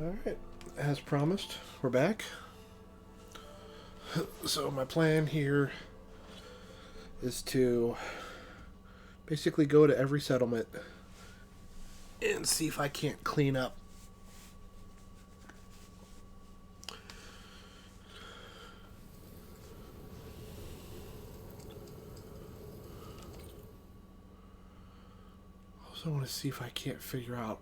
Alright, as promised, we're back. So, my plan here is to basically go to every settlement and see if I can't clean up. Also, I want to see if I can't figure out.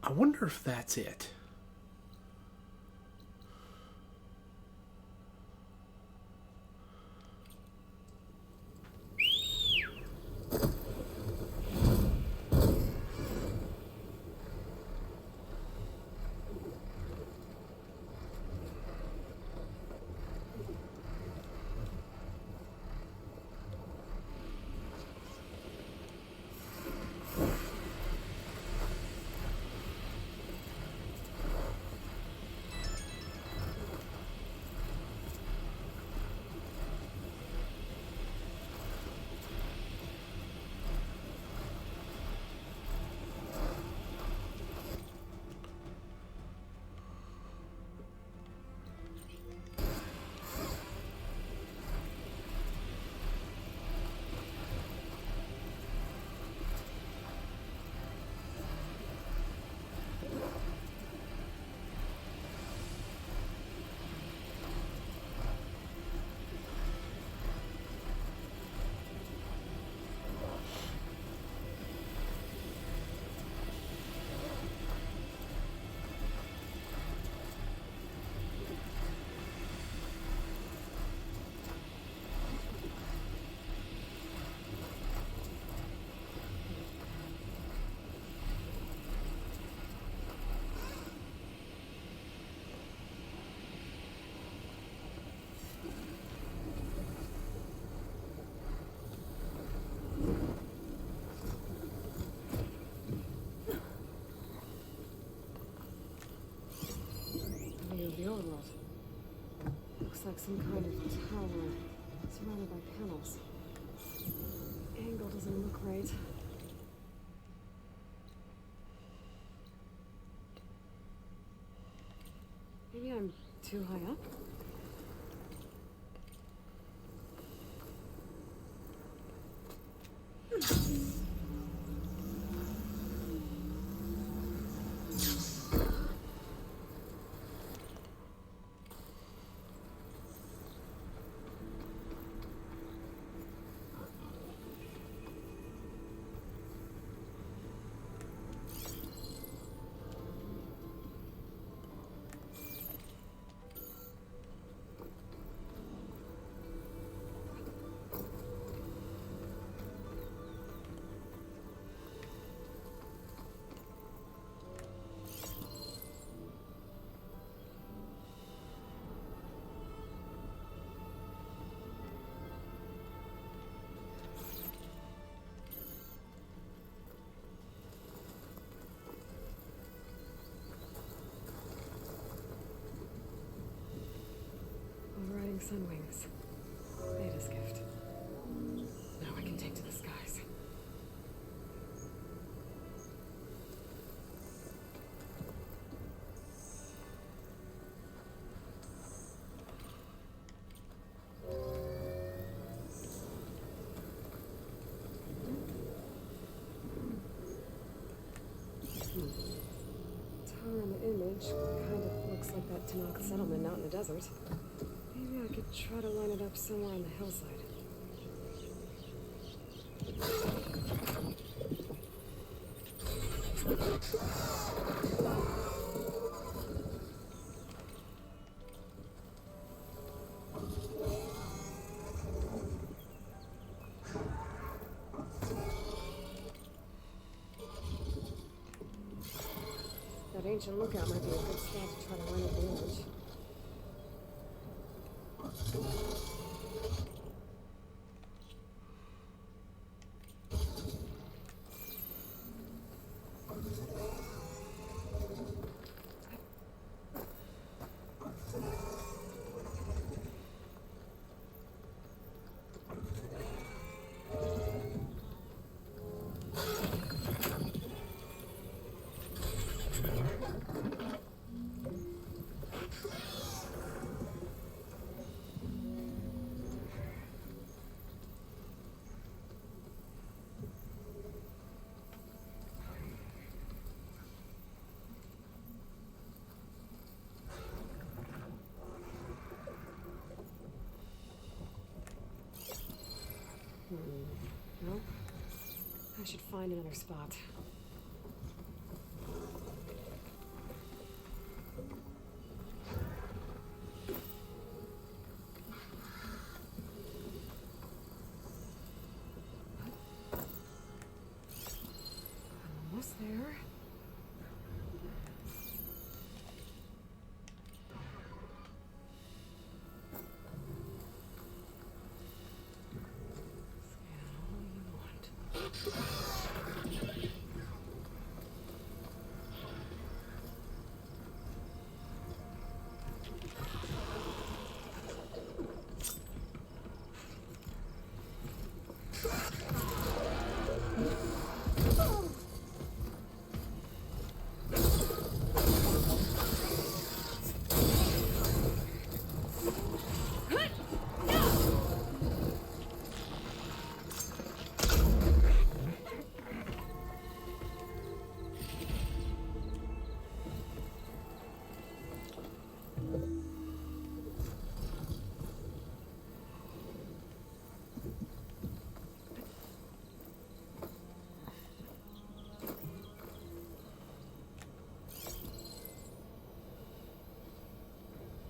I wonder if that's it. The old world. Looks like some kind of tower surrounded by panels. Angle doesn't look right. Maybe I'm too high up? Overriding Sunwings. Beta's gift. Now I can take to the skies. Tower in the image kind of looks like that Tanakh settlement out in the desert. Maybe I could try to line it up somewhere on the hillside. That ancient lookout might be a good spot to try to line up the image. No? I should find another spot. Almost there.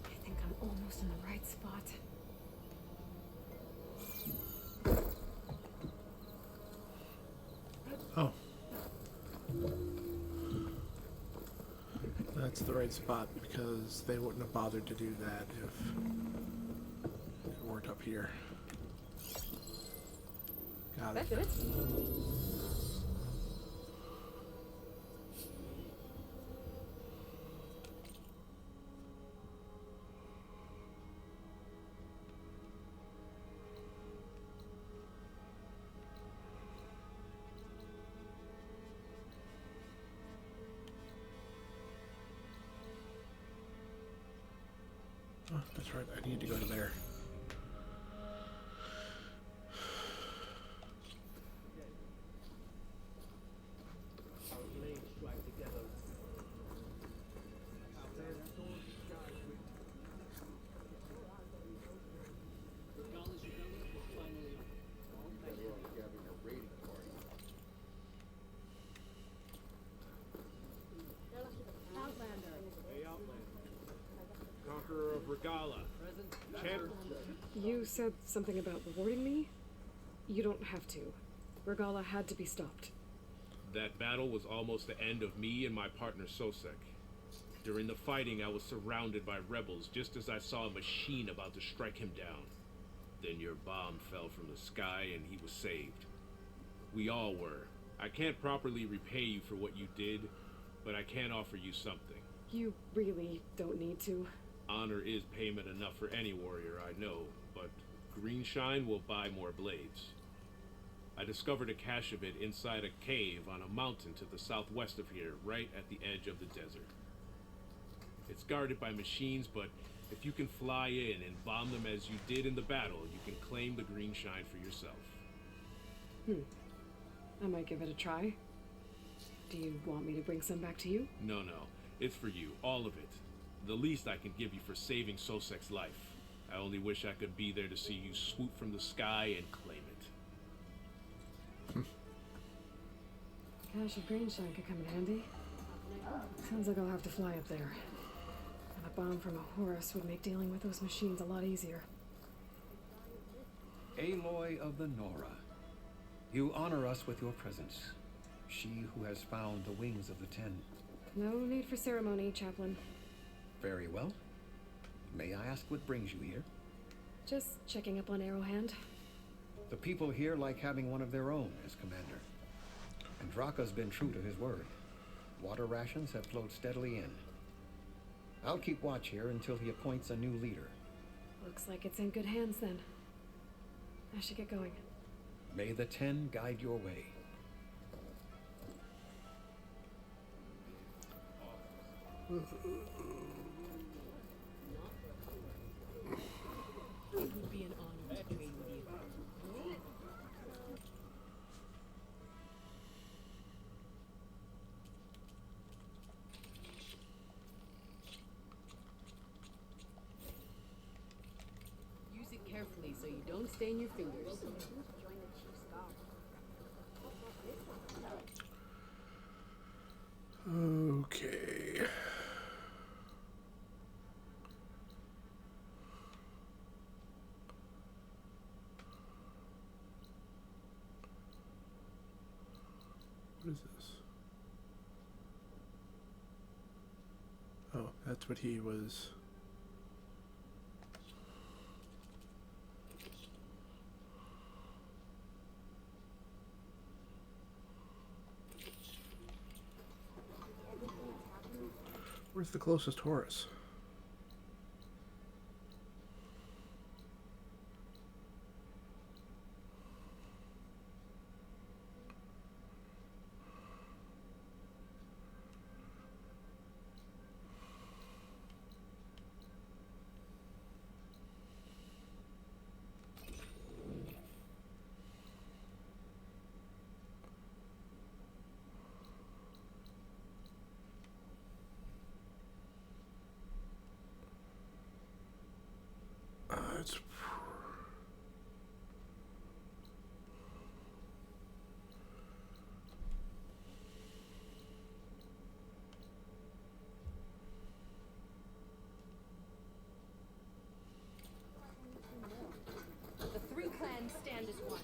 I think I'm almost in the right spot. Oh. That's the right spot because they wouldn't have bothered to do that if it weren't up here. Got it. That's it. Oh, that's right. I need to go to there. Conqueror of Regala. Champ. You said something about rewarding me? You don't have to. Regala had to be stopped. That battle was almost the end of me and my partner Sosek. During the fighting, I was surrounded by rebels just as I saw a machine about to strike him down. Then your bomb fell from the sky and he was saved. We all were. I can't properly repay you for what you did, but I can offer you something. You really don't need to. Honor is payment enough for any warrior, I know, but Greenshine will buy more blades. I discovered a cache of it inside a cave on a mountain to the southwest of here, right at the edge of the desert. It's guarded by machines, but if you can fly in and bomb them as you did in the battle, you can claim the Greenshine for yourself. I might give it a try. Do you want me to bring some back to you? No, it's for you, all of it. The least I can give you for saving Sosek's life. I only wish I could be there to see you swoop from the sky and claim it. Cache of Greenshine could come in handy. Sounds like I'll have to fly up there. And a bomb from a Horus would make dealing with those machines a lot easier. Aloy of the Nora, you honor us with your presence. She who has found the wings of the Ten. No need for ceremony, Chaplain. Very well. May I ask what brings you here? Just checking up on Arrowhand. The people here like having one of their own as commander. And Draka's been true to his word. Water rations have flowed steadily in. I'll keep watch here until he appoints a new leader. Looks like it's in good hands then. I should get going. May the Ten guide your way. It would be an honor to train with you. Use it carefully so you don't stain your fingers. Okay. What is this? Oh, that's what he was. Where's the closest Horus? It's The three clans stand as one.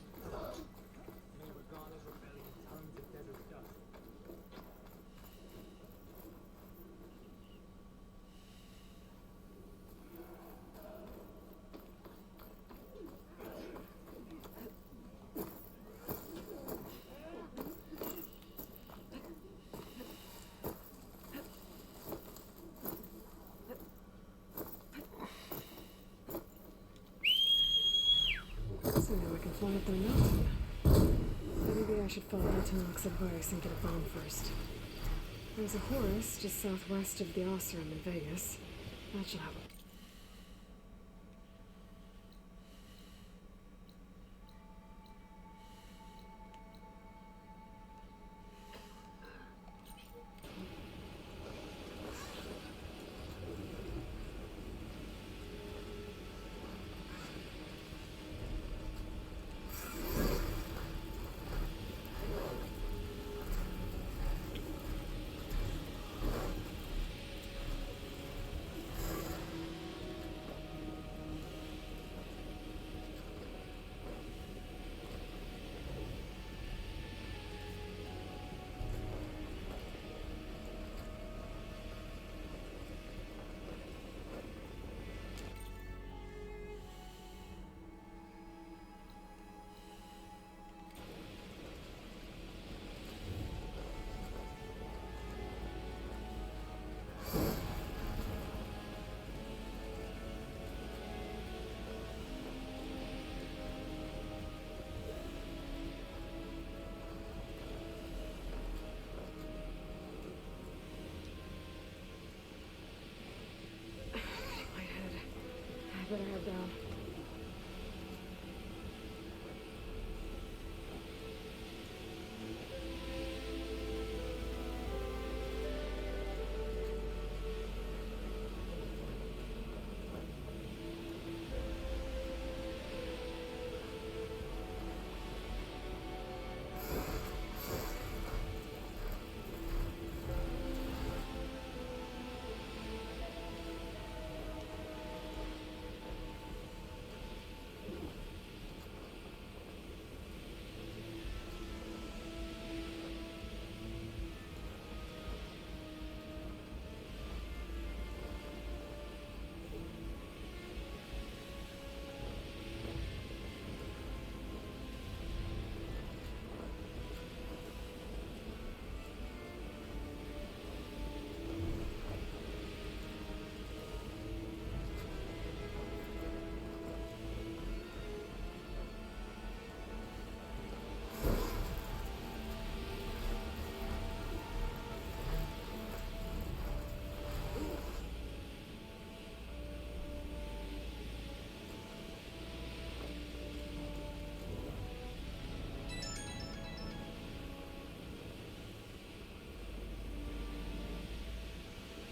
So now I can fly up their mountain. Maybe I should follow Tanak's advice and get a bomb first. There's a Horus just southwest of the Osram in Vegas. That should help. I better head down.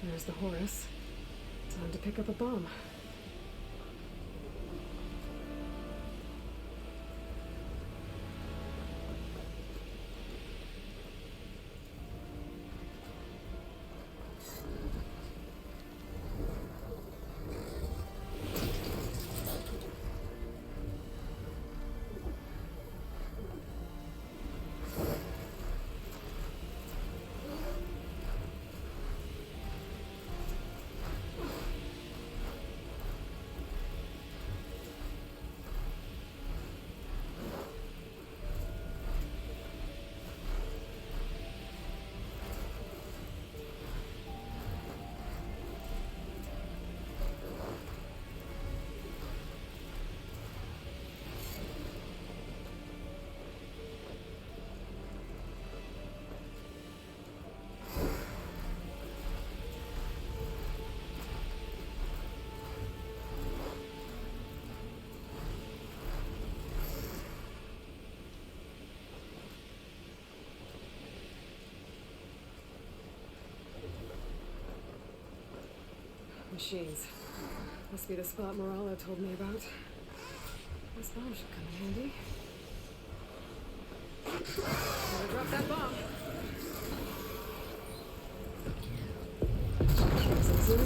There's the Horus. Time to pick up a bomb. machines. Must be the spot Moralo told me about. This bomb should come in handy. Better drop that bomb. That's easy.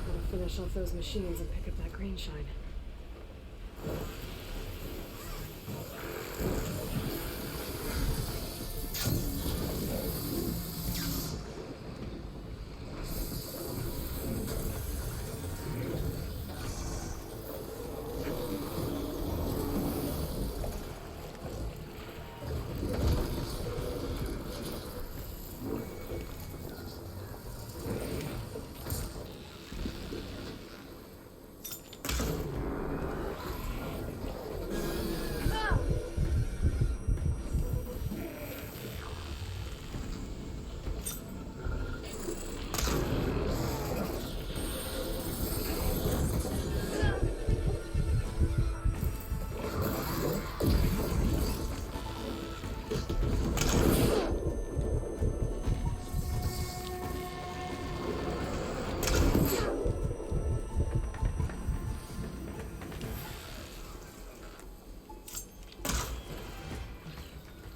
Gotta finish off those machines and pick up that green shine.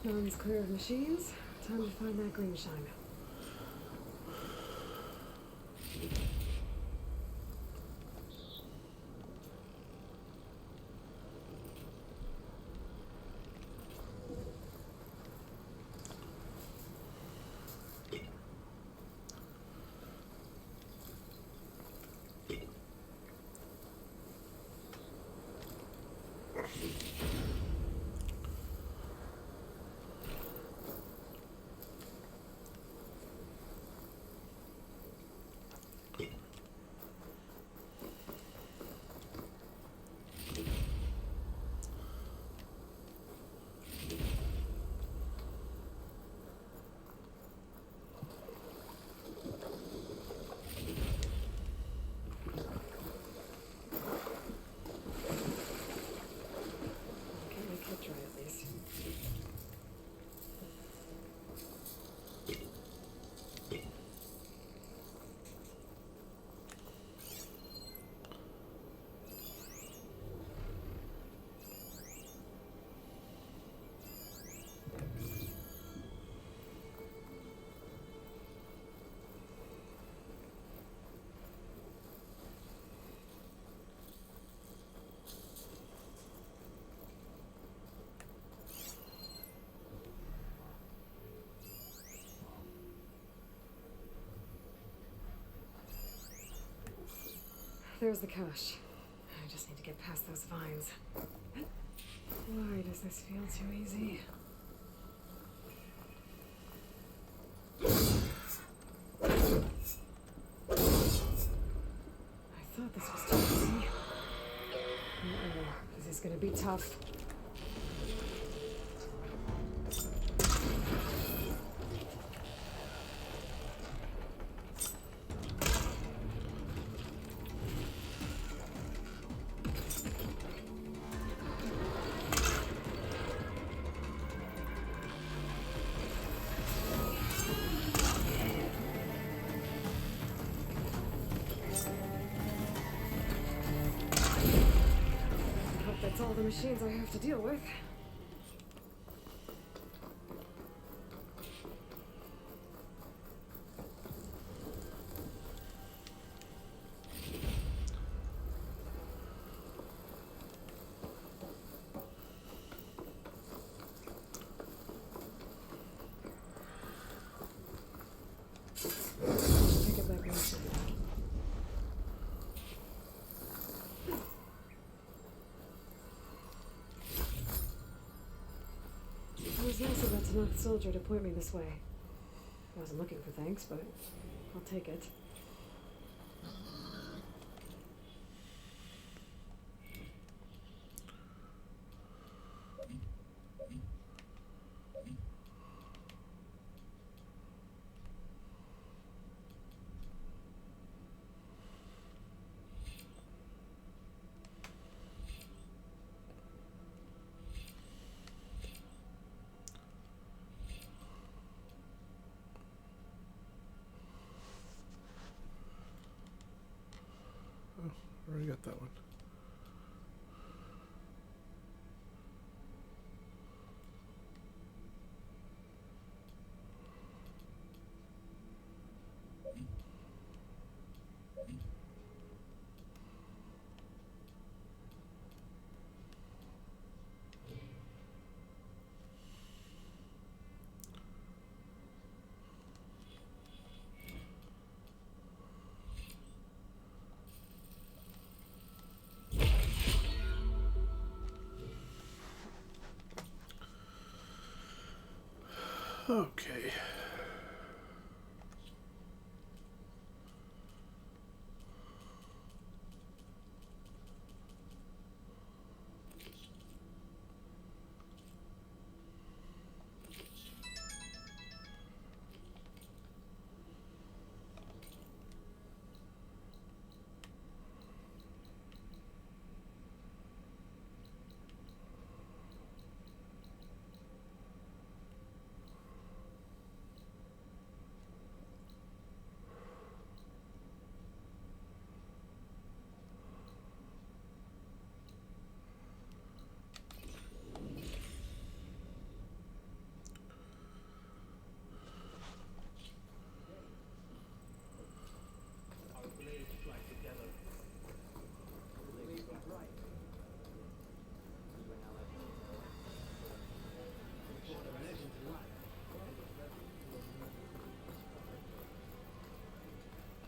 Mountain's clear of machines. Time to find that green shine. There's the cache. I just need to get past those vines. Why does this feel too easy? I thought this was too easy. This is gonna be tough. That's all the machines I have to deal with. Pick up that green shine. I was nice about to knock the soldier to point me this way. I wasn't looking for thanks, but I'll take it. Already got that one. Okay.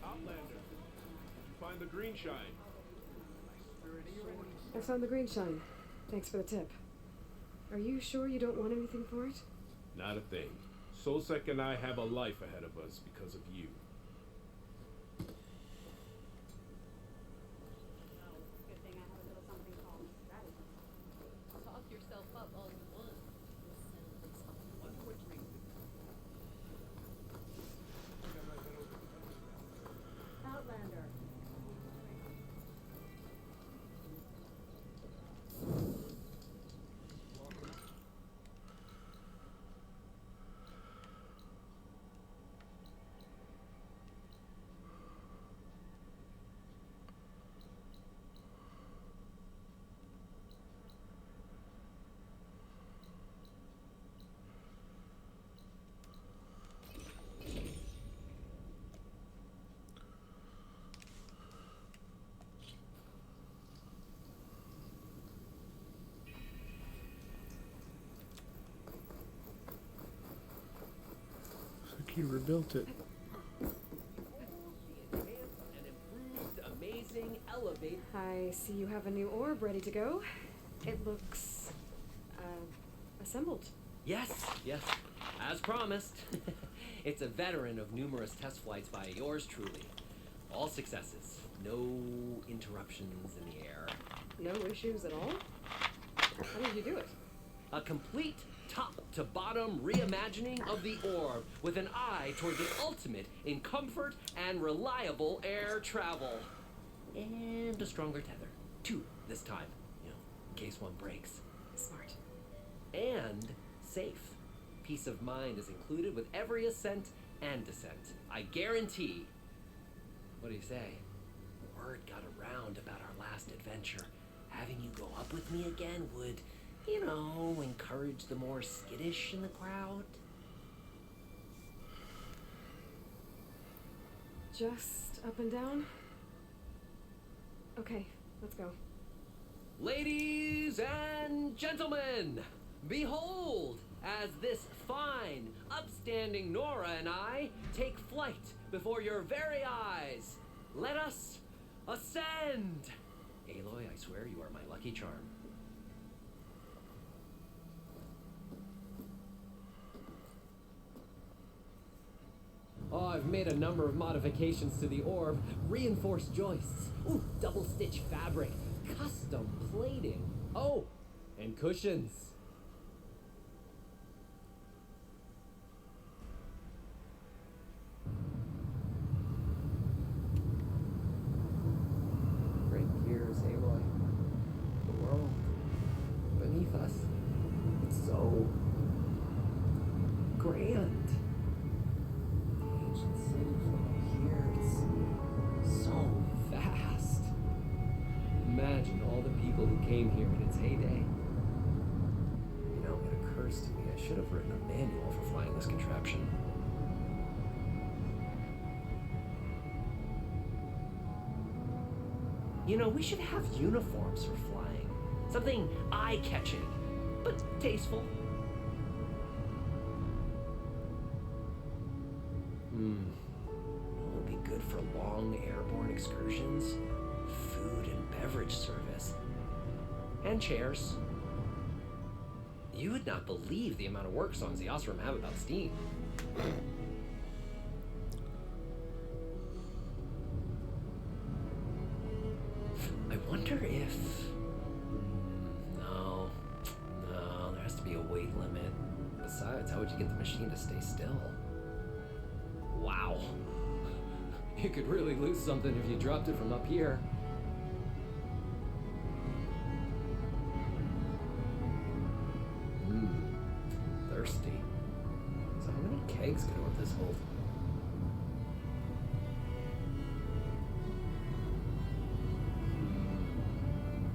Outlander, did you find the green shine? I found the green shine. Thanks for the tip. Are you sure you don't want anything for it? Not a thing. Solsek and I have a life ahead of us because of you. Good thing I have a little something called strategy. Talk yourself up all you want. Wonder what drink. Outlander. Looks like you rebuilt it. An improved, amazing elevate. I see you have a new orb ready to go. It looks, assembled. Yes, as promised. It's a veteran of numerous test flights by yours truly. All successes. No interruptions in the air. No issues at all? How did you do it? A complete top-to-bottom reimagining of the orb with an eye toward the ultimate in comfort and reliable air travel. And a stronger tether. 2 this time, in case one breaks. Smart. And safe. Peace of mind is included with every ascent and descent. I guarantee. What do you say? Word got around about our last adventure. Having you go up with me again would, encourage the more skittish in the crowd. Just up and down? Okay, let's go. Ladies and gentlemen, behold, as this fine, upstanding Nora and I take flight before your very eyes, let us ascend. Aloy, I swear you are my lucky charm. Oh, I've made a number of modifications to the orb. Reinforced joists. Ooh, double stitch fabric. Custom plating. Oh, and cushions. Right here's Aloy. The world beneath us. It's so grand. The ancient city from up here, it's so vast. should have written a manual for flying this contraption. You know, we should have uniforms for flying. Something eye-catching, but tasteful. What would be good for long airborne excursions? Food and beverage service. And chairs. You would not believe the amount of work songs the Osram have about steam. I wonder if... No, there has to be a weight limit. Besides, how would you get the machine to stay still? Wow. You could really lose something if you dropped it from up here. Thirsty. So how many kegs could this hold?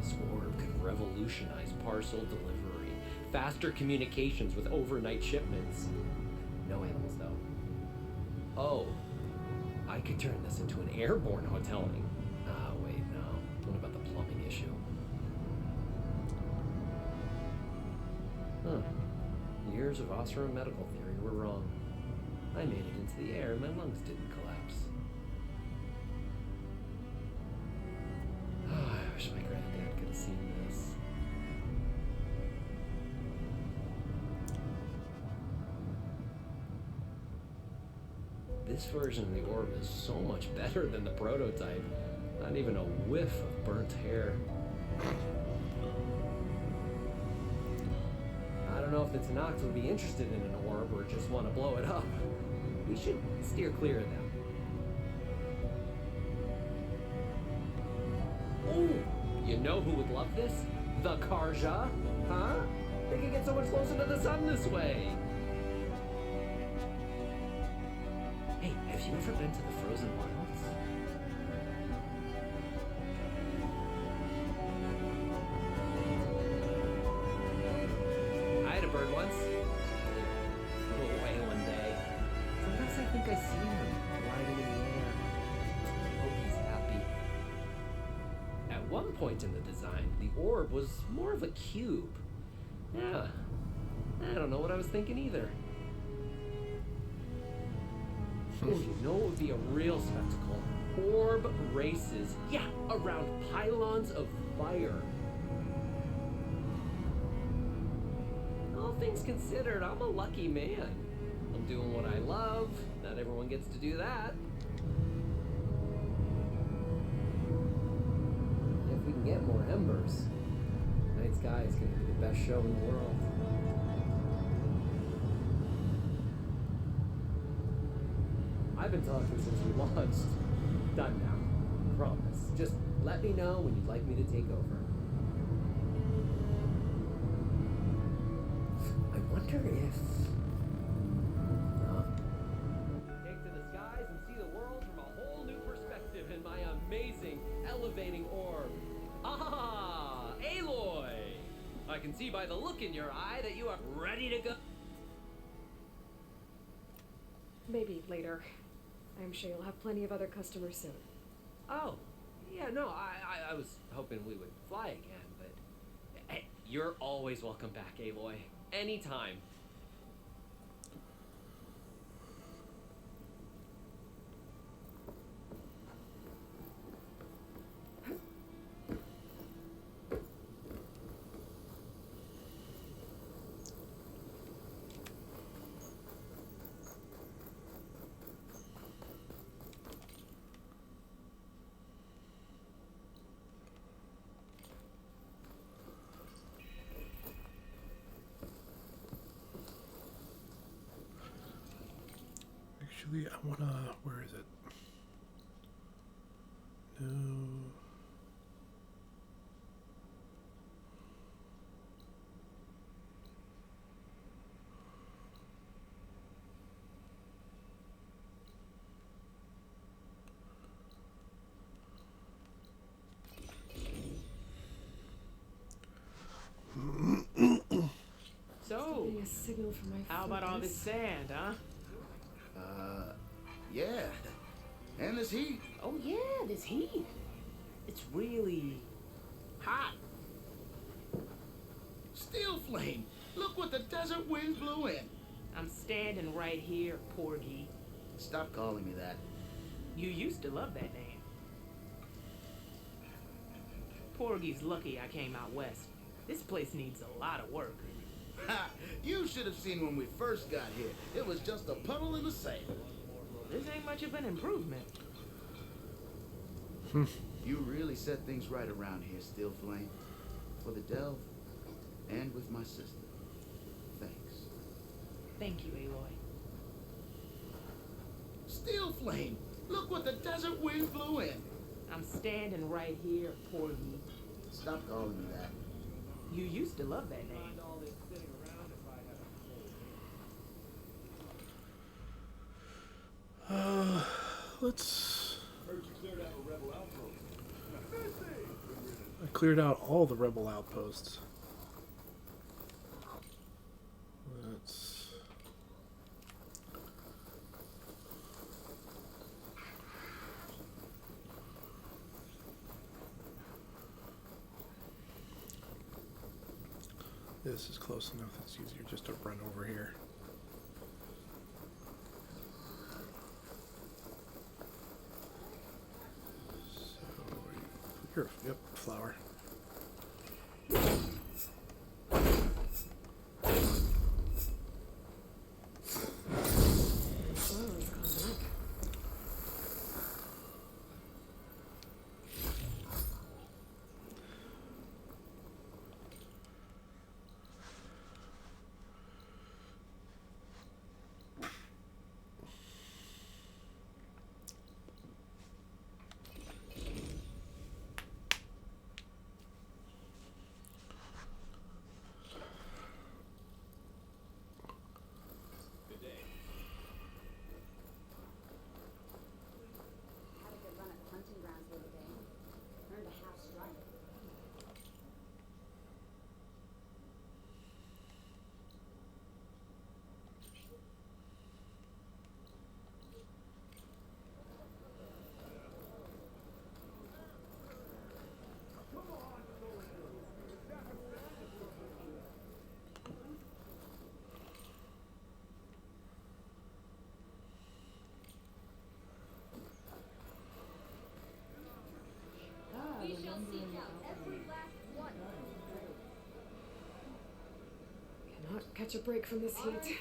This orb could revolutionize parcel delivery, faster communications with overnight shipments. No animals, though. Oh, I could turn this into an airborne hoteling. Wait, no. What about the plumbing issue? Huh. Years of Osram medical theory were wrong. I made it into the air and my lungs didn't collapse. I wish my granddad could have seen this. This version of the orb is so much better than the prototype. Not even a whiff of burnt hair. I don't know if the Tanakhs would be interested in an orb or just want to blow it up. We should steer clear of them. Oh, you know who would love this? The Karja, huh? They could get so much closer to the sun this way. Hey, have you ever been to the Frozen Wilds? I had a bird once. Flew away one day. Sometimes I think I see him gliding in the air. I hope he's happy. At one point in the design, the orb was more of a cube. Yeah, I don't know what I was thinking either. Oh, you know what would be a real spectacle? Orb races. Yeah, around pylons of fire. All things considered, I'm a lucky man. I'm doing what I love. Not everyone gets to do that. If we can get more embers, Night Sky is going to be the best show in the world. I've been talking since we launched. Done now. Promise. Just let me know when you'd like me to take over. I wonder if... Take to the skies and see the world from a whole new perspective in my amazing, elevating orb. Ah, Aloy! I can see by the look in your eye that you are ready to go. Maybe later. I'm sure you'll have plenty of other customers soon. Oh, yeah, no, I was hoping we would fly again, but hey, you're always welcome back, Aloy. Anytime. Actually, I wanna. Where is it? No. So, Getting a signal for my How about all this focus. sand, huh? Yeah. And this heat. Oh yeah, this heat. It's really hot. Steel Flame. Look what the desert wind blew in. I'm standing right here, Porgy. Stop calling me that. You used to love that name. Porgy's lucky I came out west. This place needs a lot of work. Ha! You should have seen when we first got here. It was just a puddle in the sand. This ain't much of an improvement. You really set things right around here, Steel Flame. For the Delve, and with my sister. Thanks. Thank you, Aloy. Steel Flame! Look what the desert wind blew in. I'm standing right here, Porgy. Stop calling me that. You used to love that name. Let's... I cleared out all the rebel outposts. Let's... This is close enough. It's easier just to run over here. So, here, yep, flower. Flowers coming up. Had a good run at the hunting grounds the other day. Earned a half strike. We shall seek out every last one. Cannot catch a break from this heat.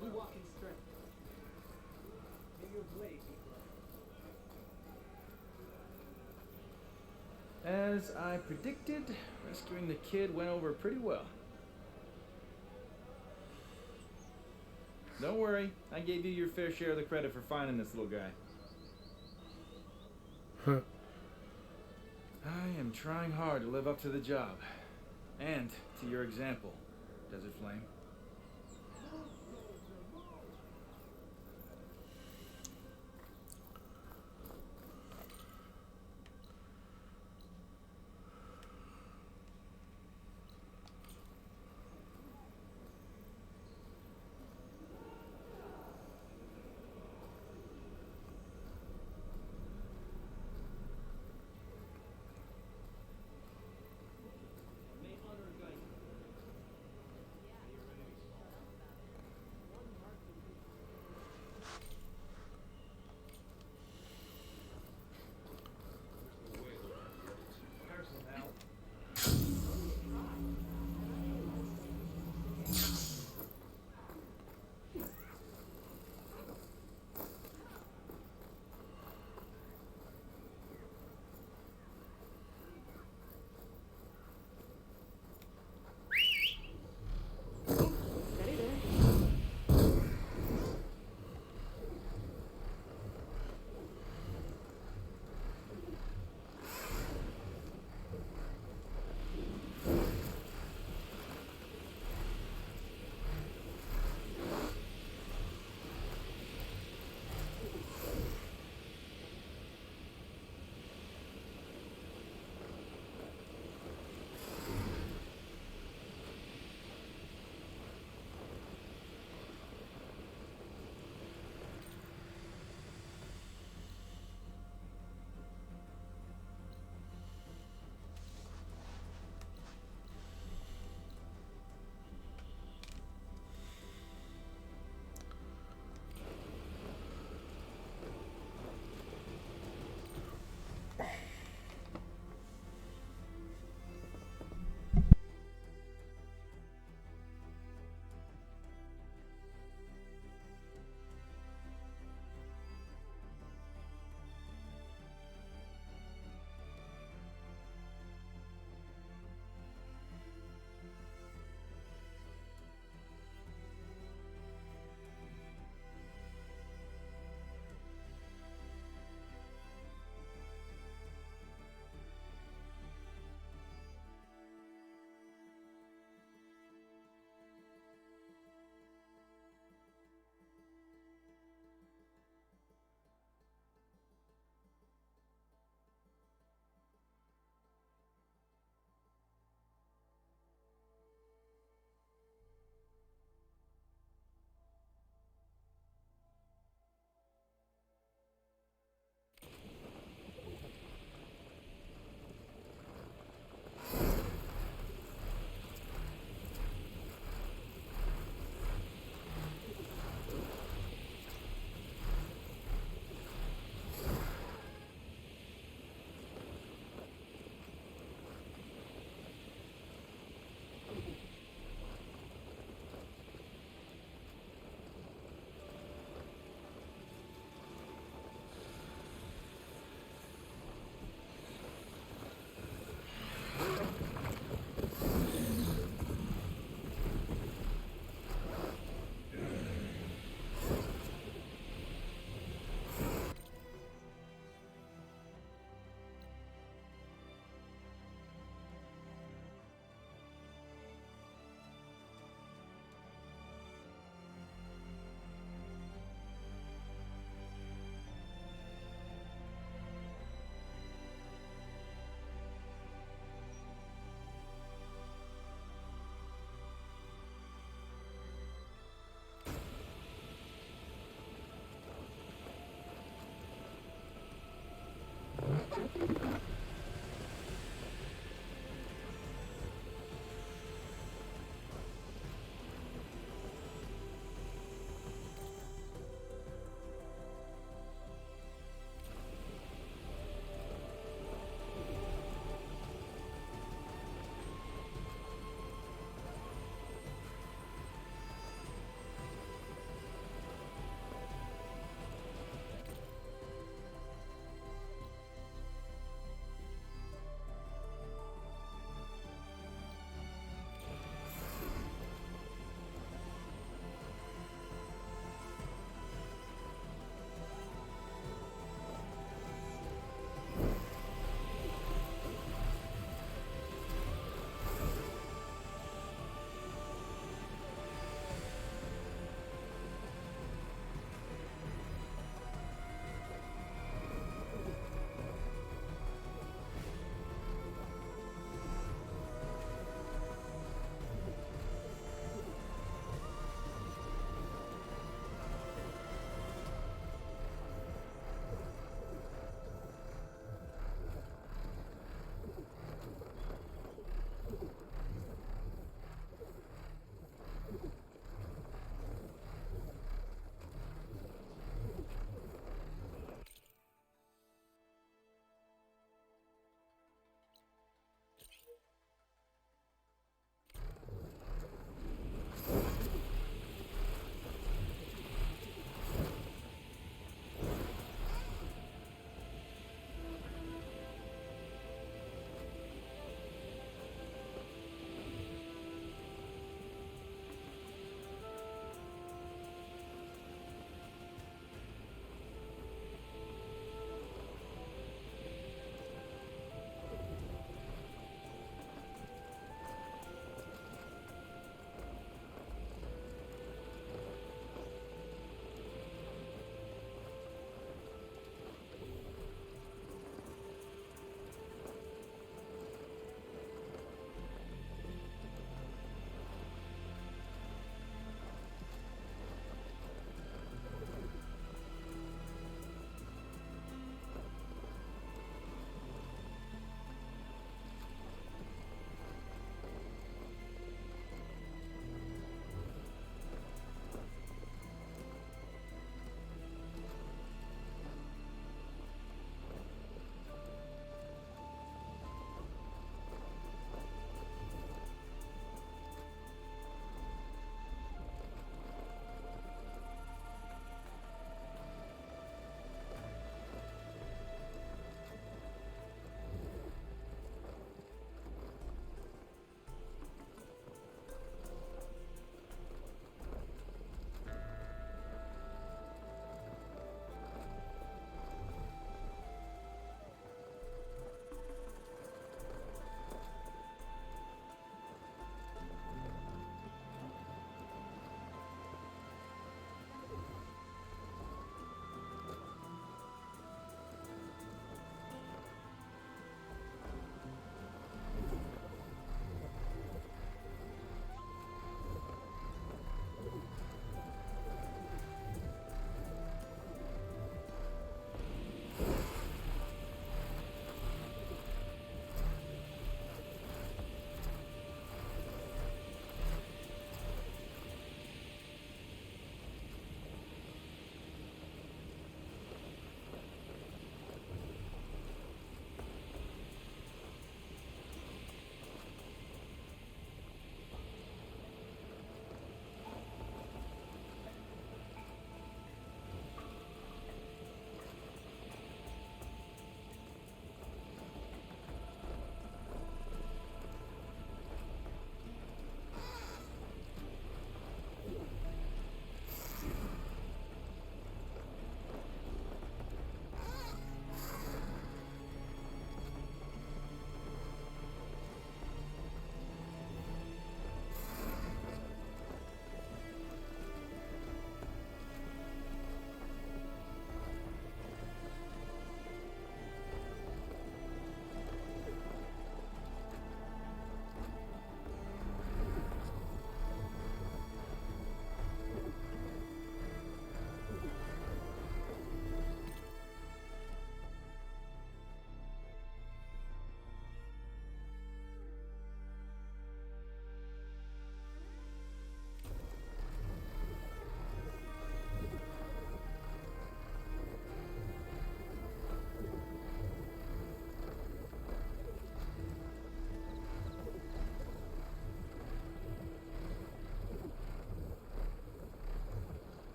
We walk in strength. May your blade be bright. As I predicted, rescuing the kid went over pretty well. Don't worry, I gave you your fair share of the credit for finding this little guy. Huh. I am trying hard to live up to the job. And to your example, Desert Flame.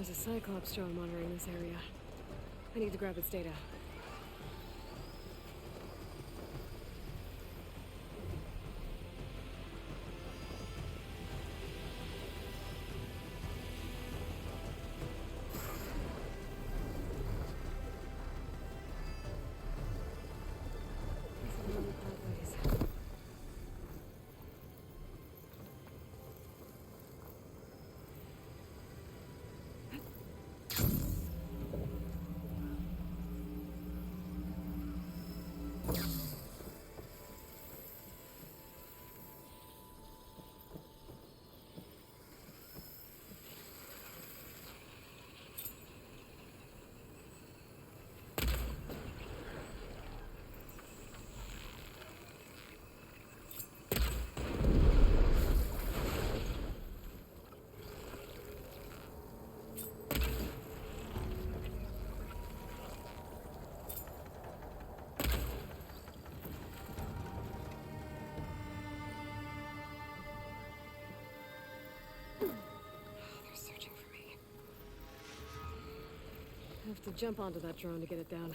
There's a Cyclops drone monitoring this area. I need to grab its data. This is one of the pathways. They're searching for me. I have to jump onto that drone to get it down.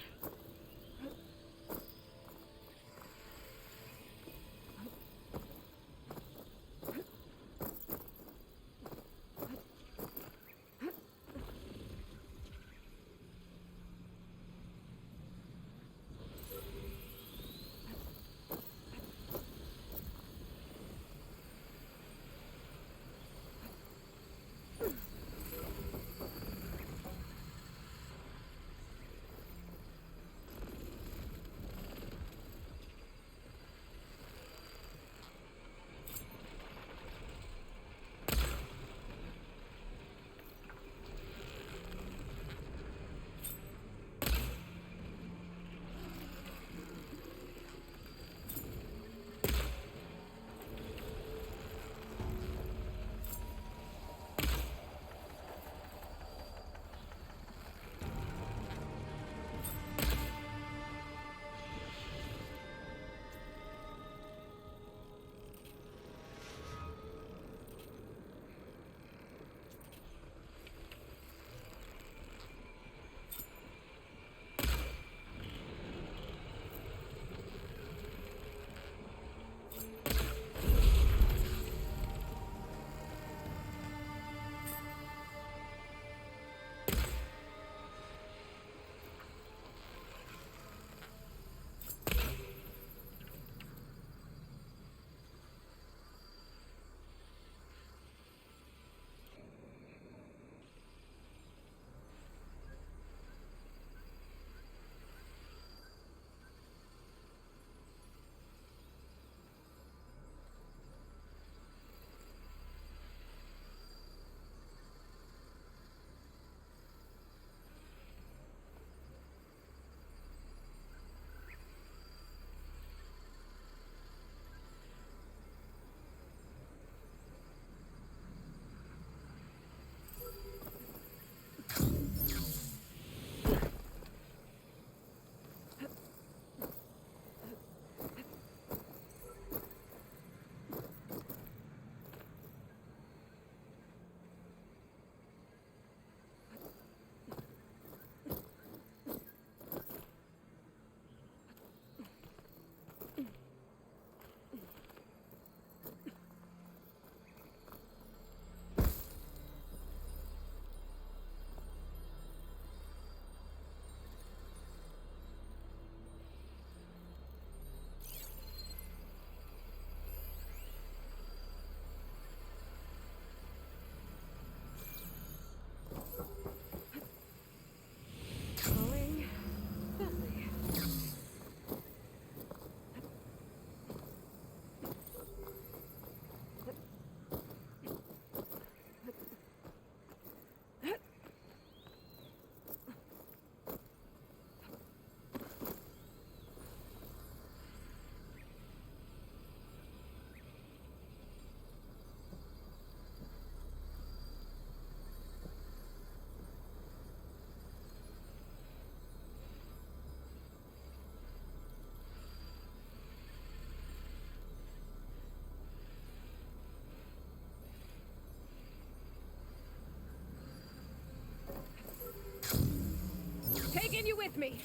and you with me?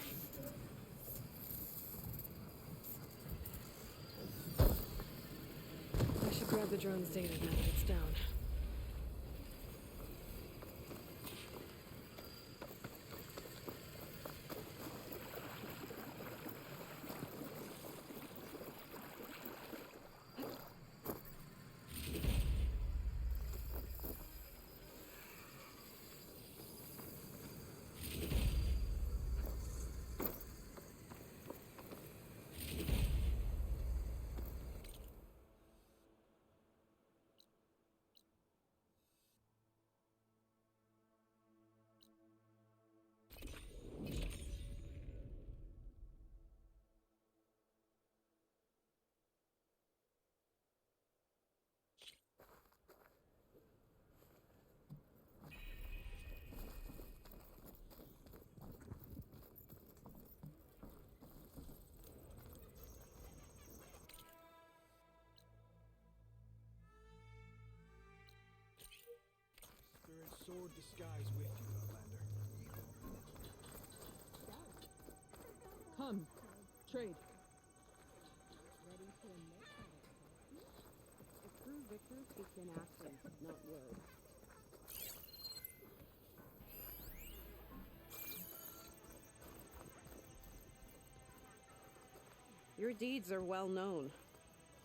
I should grab the drone's data now that it's down. Spirit sword disguise with you, Outlander. Come, trade. Ready to admit that it's a true victor speaks in action, not words. Your deeds are well known.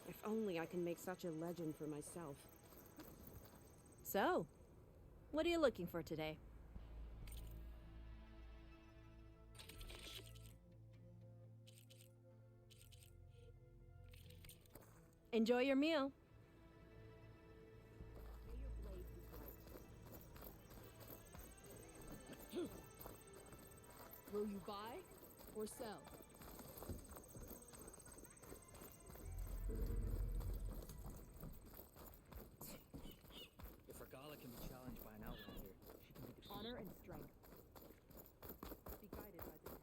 If only I can make such a legend for myself. So, what are you looking for today? Enjoy your meal. Will you buy or sell? If Regala can be challenged by an outlander, she can be defeated. Honor and strength. Be guided by the end.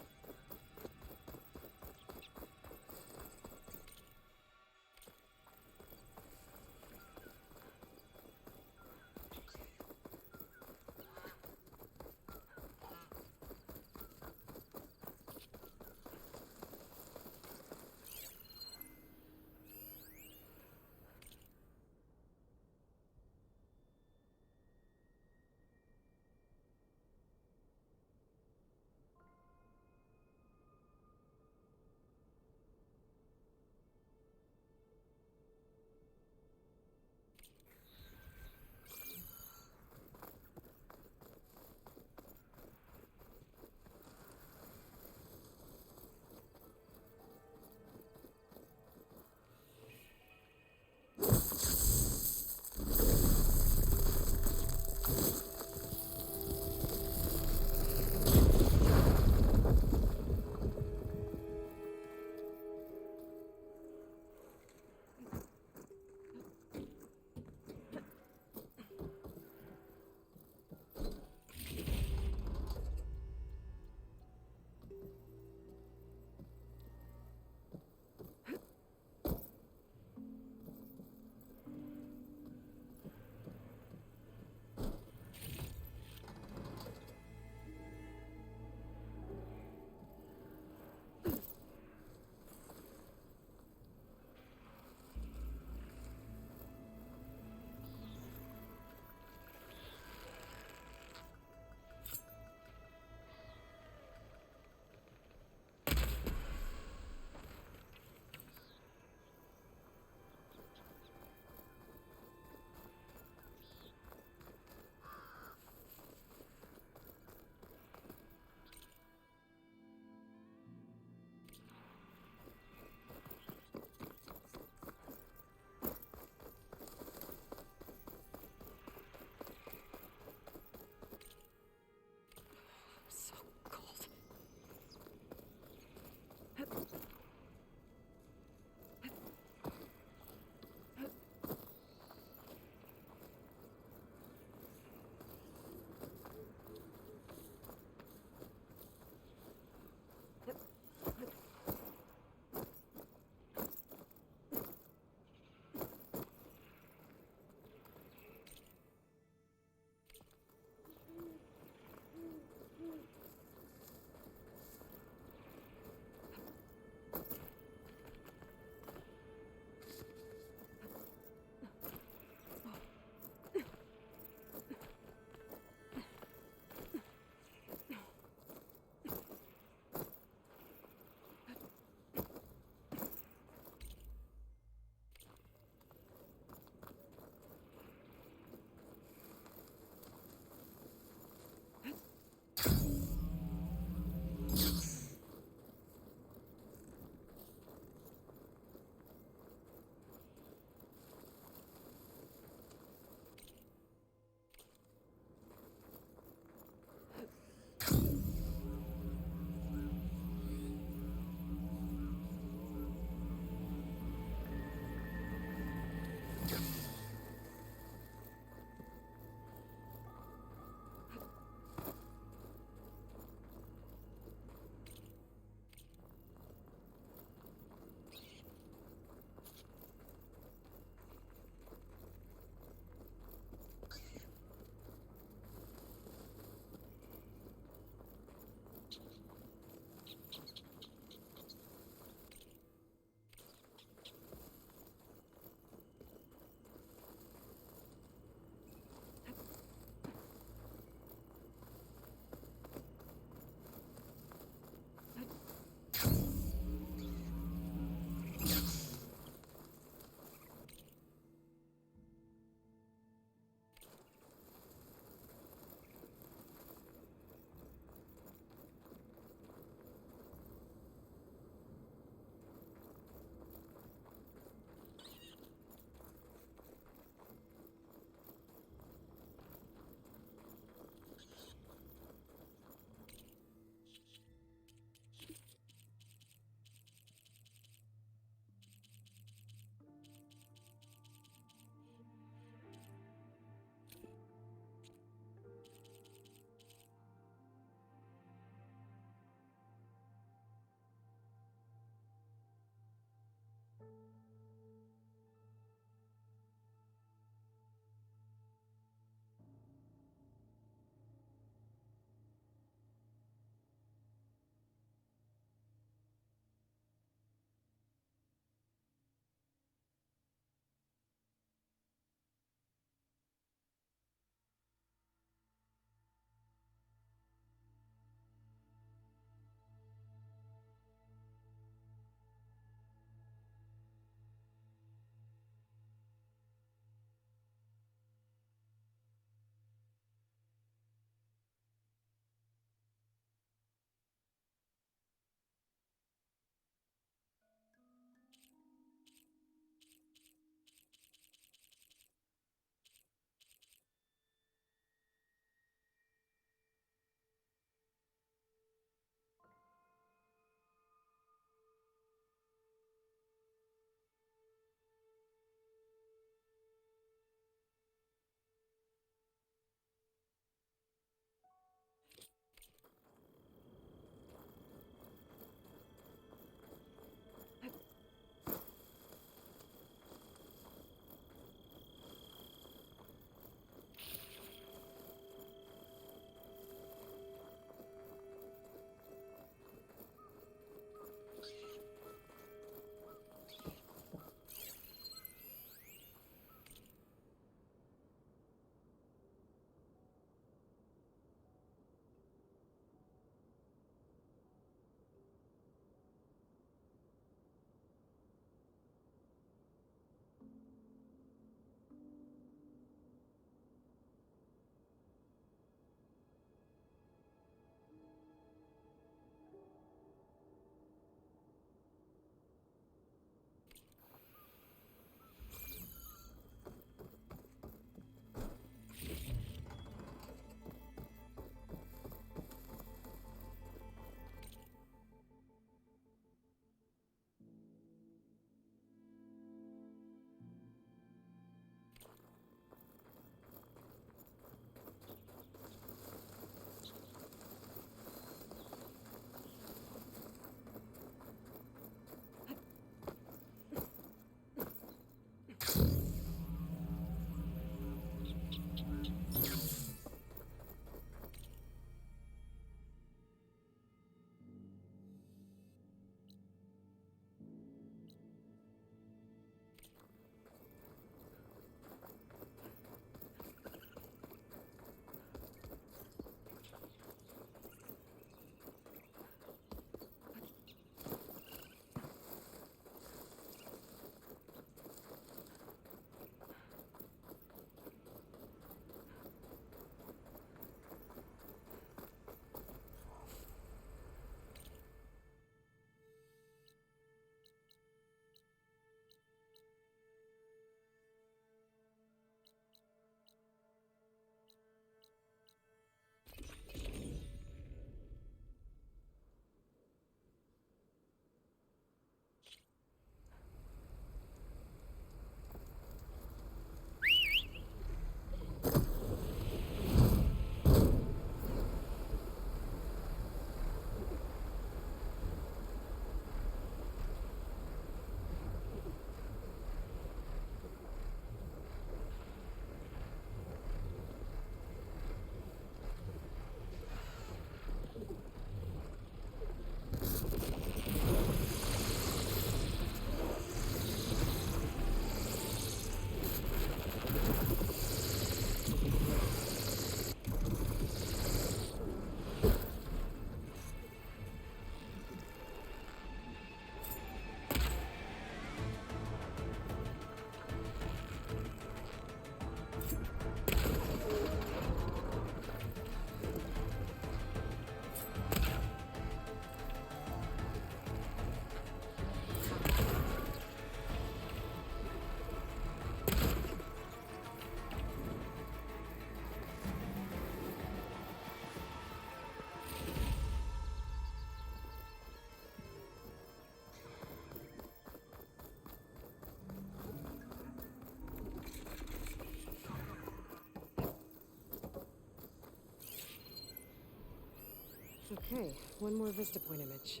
Okay, one more Vista Point image.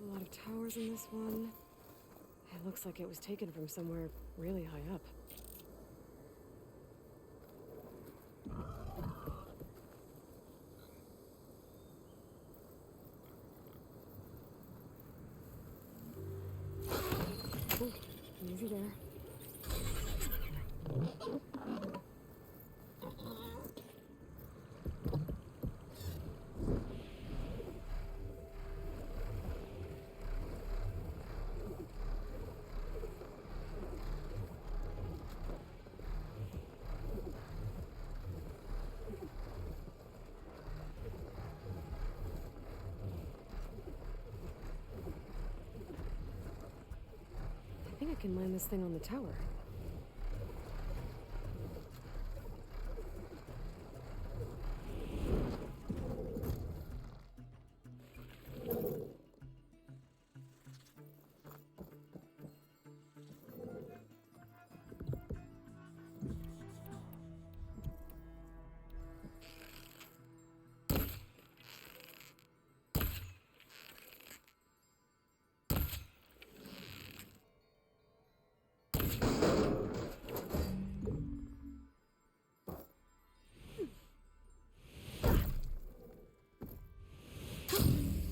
A lot of towers in this one. It looks like it was taken from somewhere really high up. Ooh, easy there. I think I can land this thing on the tower.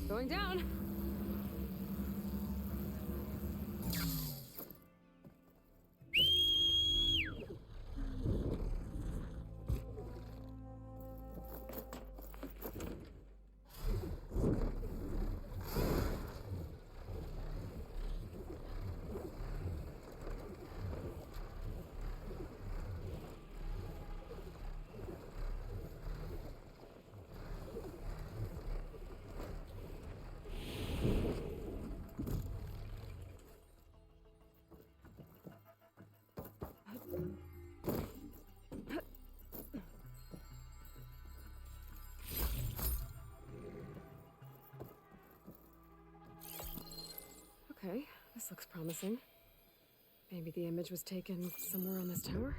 Going down. Okay, this looks promising. Maybe the image was taken somewhere on this tower?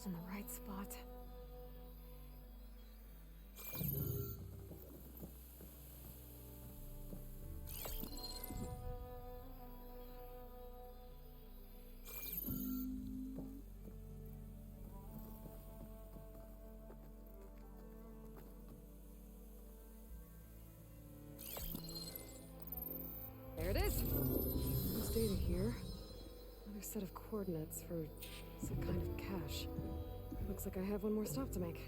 in the right spot. There it is. There's data here. Another set of coordinates for some kind of cache. Looks like I have one more stop to make.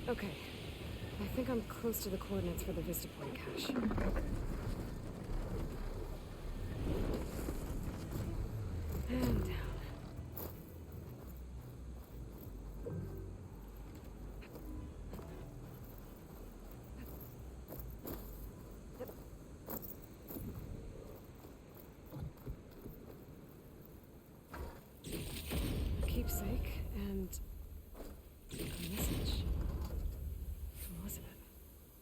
Okay. I think I'm close to the coordinates for the Vista Point cache. And down. A keepsake and a message. From Elizabeth.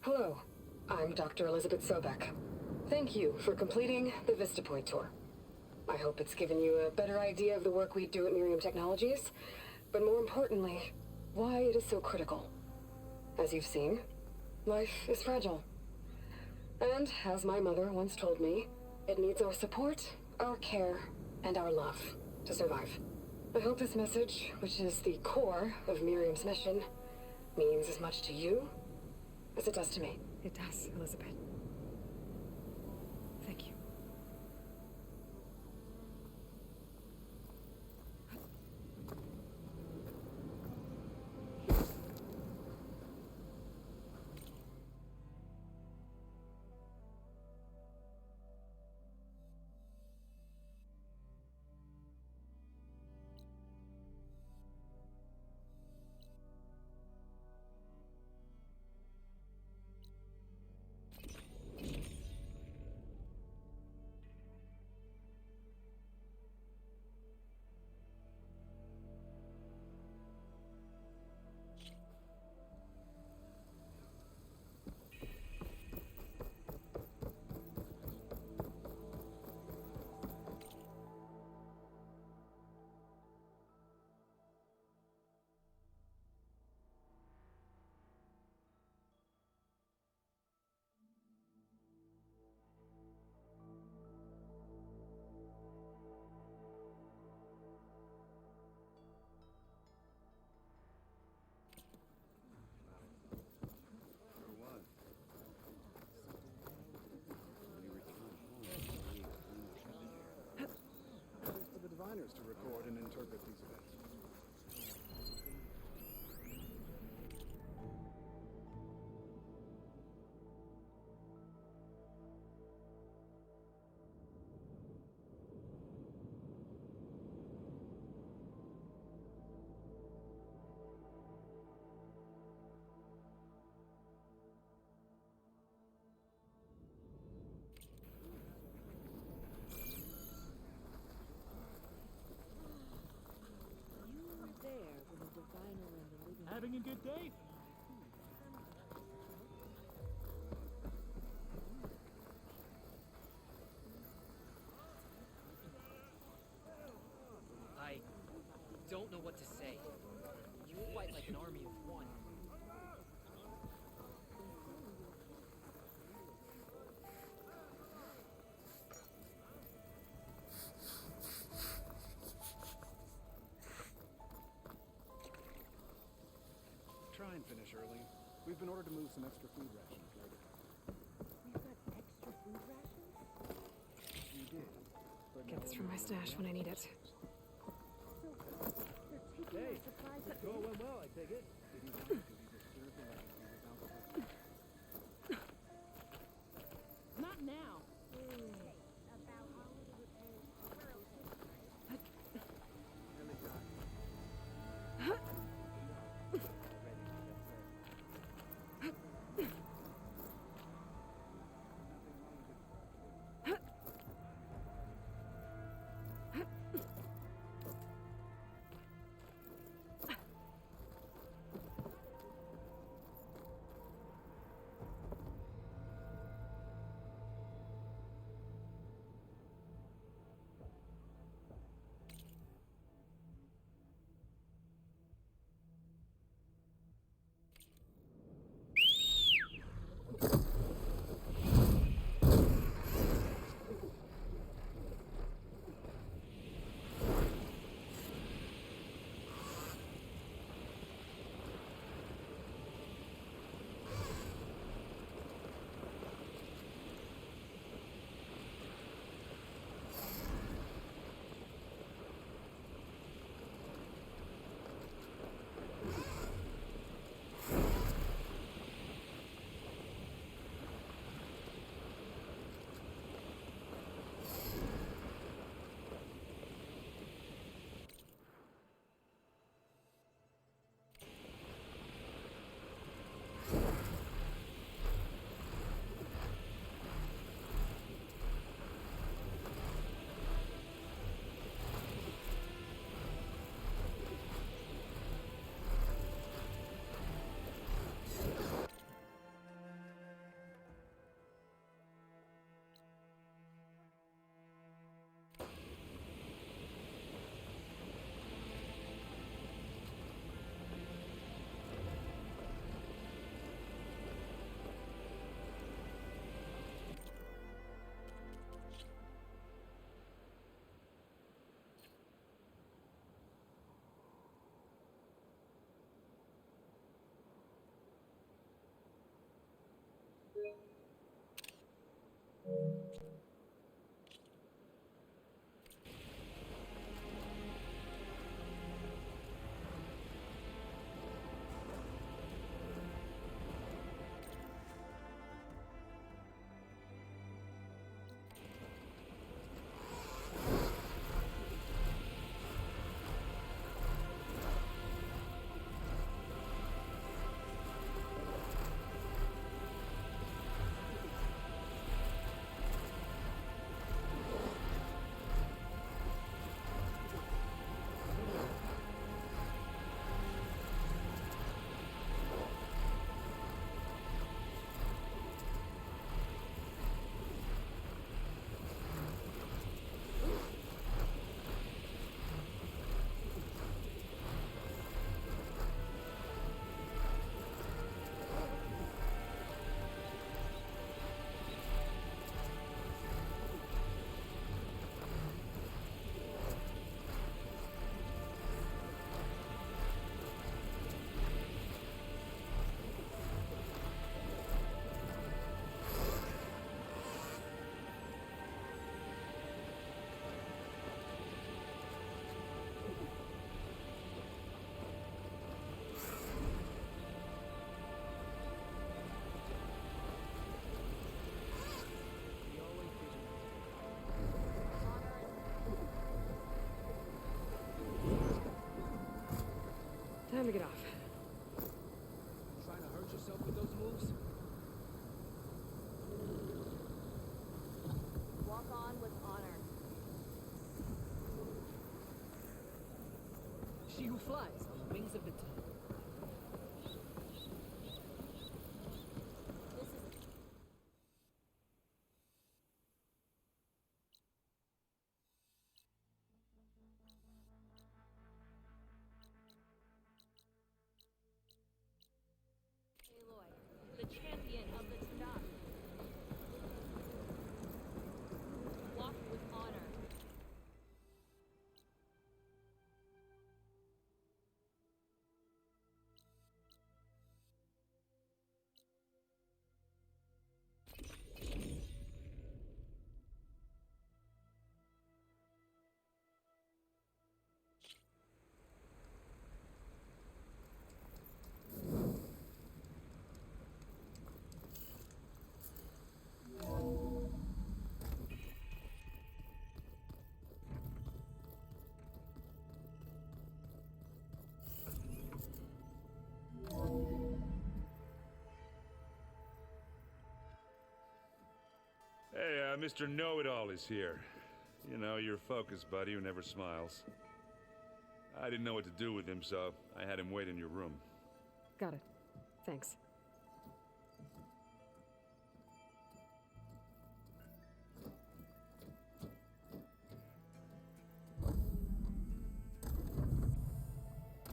Hello, I'm Dr. Elizabeth Sobek. Thank you for completing the Vista Point tour. I hope it's given you a better idea of the work we do at Miriam Technologies, but more importantly, why it is so critical. As you've seen, life is fragile. And, as my mother once told me, it needs our support, our care, and our love to survive. I hope this message, which is the core of Miriam's mission, means as much to you as it does to me. It does, Elizabeth. Thank you. For the diviners to record and interpret these events. Having a good day? I don't know what to say. You fight like an army of one. Try and finish early. We've been ordered to move some extra food rations later. We've got extra food rations? You did. But Get this from my stash when I need it. Hey, it's going well, I take it. Not now. to get off. Trying to hurt yourself with those moves? Walk on with honor. She who flies on the wings of the tongue. Aloy, the champion of the Tanakh. Walk with honor. Hey, Mr. Know-It-All is here. You know, your focus buddy who never smiles. I didn't know what to do with him, so I had him wait in your room. Got it. Thanks.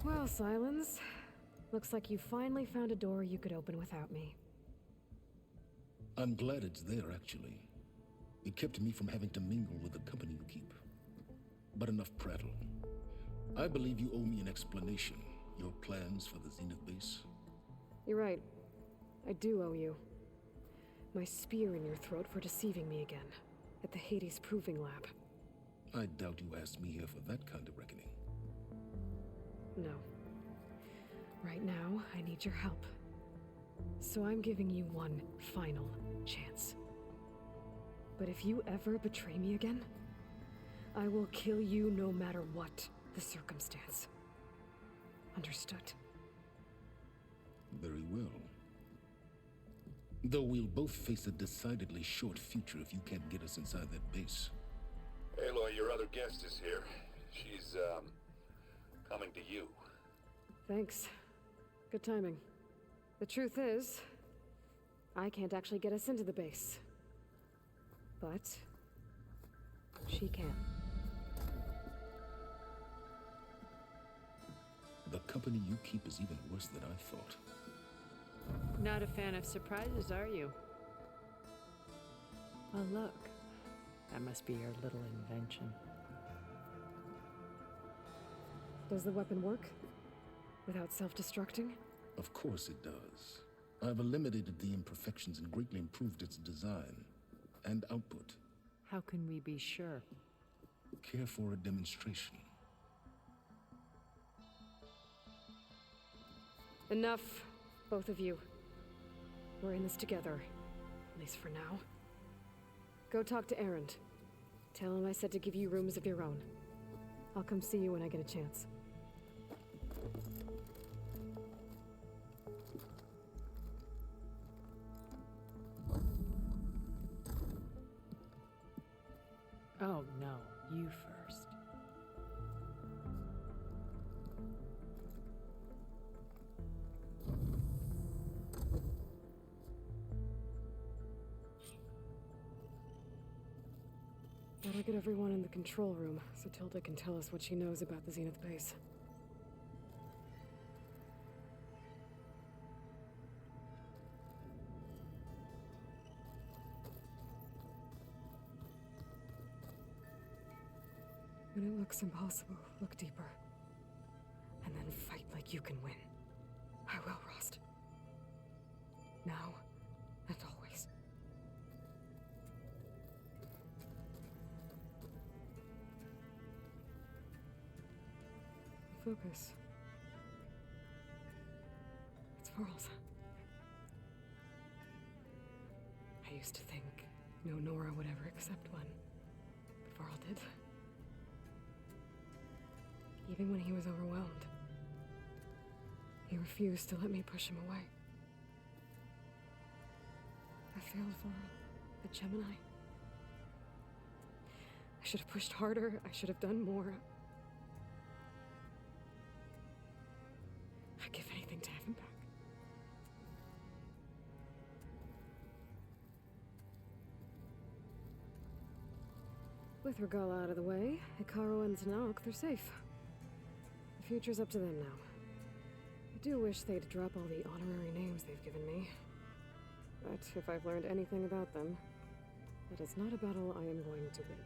Well, Silence. Looks like you finally found a door you could open without me. I'm glad it's there, actually. It kept me from having to mingle with the company you keep. But enough prattle. I believe you owe me an explanation. Your plans for the Zenith base? You're right. I do owe you. My spear in your throat for deceiving me again. At the Hades Proving Lab. I doubt you asked me here for that kind of reckoning. No. Right now, I need your help. So I'm giving you one final chance. But if you ever betray me again, I will kill you no matter what the circumstance. Understood? Very well. Though we'll both face a decidedly short future if you can't get us inside that base. Aloy, your other guest is here. She's, coming to you. Thanks. Good timing. The truth is, I can't actually get us into the base. But she can. The company you keep is even worse than I thought. Not a fan of surprises, are you? Oh, look. That must be your little invention. Does the weapon work? Without self-destructing? Of course it does. I've eliminated the imperfections and greatly improved its design and output. How can we be sure? Care for a demonstration? Enough, both of you. We're in this together, at least for now. Go talk to Erend. Tell him I said to give you rooms of your own. I'll come see you when I get a chance. Oh, no. You first. Gotta get everyone in the control room so Tilda can tell us what she knows about the Zenith base. When it looks impossible, look deeper. And then fight like you can win. I will, Rost. Now and always. Focus. It's Varl's. I used to think no Nora would ever accept one. But Varl did. Even when he was overwhelmed. He refused to let me push him away. I failed Varl, the Gemini. I should have pushed harder. I should have done more. I'd give anything to have him back. With Regala out of the way, Hikaru and Tanakh, they're safe. The future's up to them now. I do wish they'd drop all the honorary names they've given me. But if I've learned anything about them, that is not a battle I am going to win.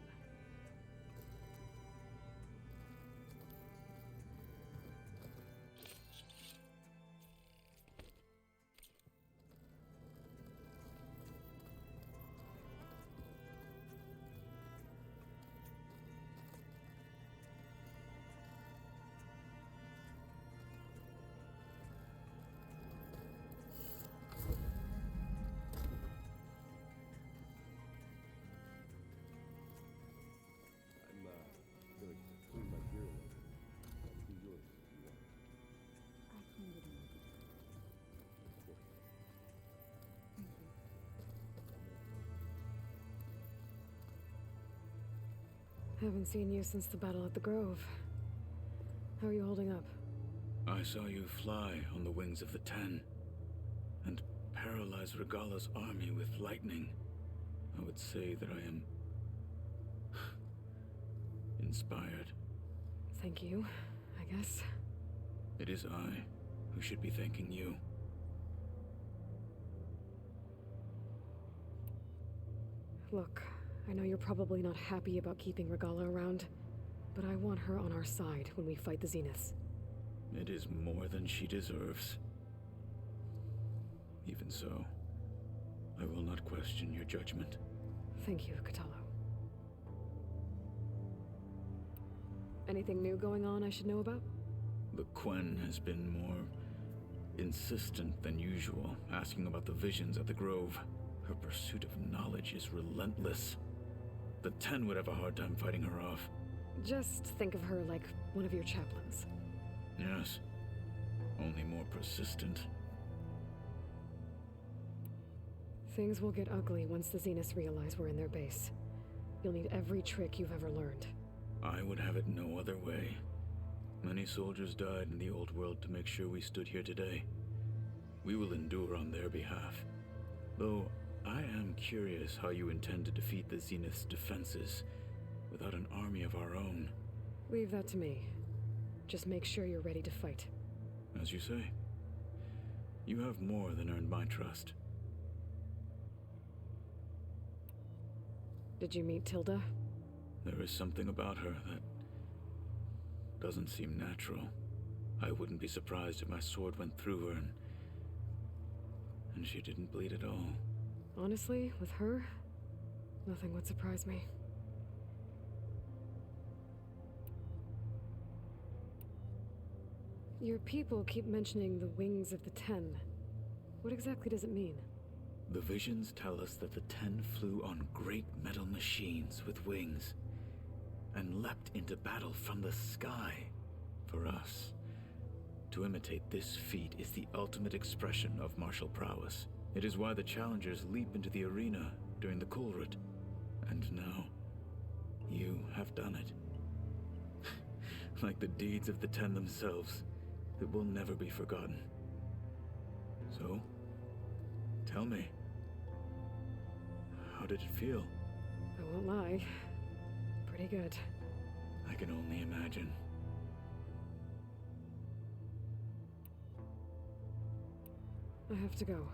Haven't seen you since the battle at the Grove. How are you holding up? I saw you fly on the wings of the Ten, and paralyze Regala's army with lightning. I would say that I am inspired. Thank you, I guess. It is I who should be thanking you. Look, I know you're probably not happy about keeping Regala around, but I want her on our side when we fight the Zeniths. It is more than she deserves. Even so, I will not question your judgment. Thank you, Kotallo. Anything new going on I should know about? The Quen has been more insistent than usual, asking about the visions at the Grove. Her pursuit of knowledge is relentless. The Ten would have a hard time fighting her off. Just think of her like one of your chaplains. Yes, only more persistent. Things will get ugly once the Zeniths realize we're in their base. You'll need every trick you've ever learned. I would have it no other way. Many soldiers died in the old world to make sure we stood here today. We will endure on their behalf. Though, I am curious how you intend to defeat the Zenith's defenses without an army of our own. Leave that to me. Just make sure you're ready to fight. As you say. You have more than earned my trust. Did you meet Tilda? There is something about her that doesn't seem natural. I wouldn't be surprised if my sword went through her and she didn't bleed at all. Honestly, with her, nothing would surprise me. Your people keep mentioning the wings of the Ten. What exactly does it mean? The visions tell us that the Ten flew on great metal machines with wings and leapt into battle from the sky. For us, to imitate this feat is the ultimate expression of martial prowess. It is why the challengers leap into the arena during the Kulrut. And now, you have done it. Like the deeds of the Ten themselves, it will never be forgotten. So, tell me, how did it feel? I won't lie. Pretty good. I can only imagine. I have to go.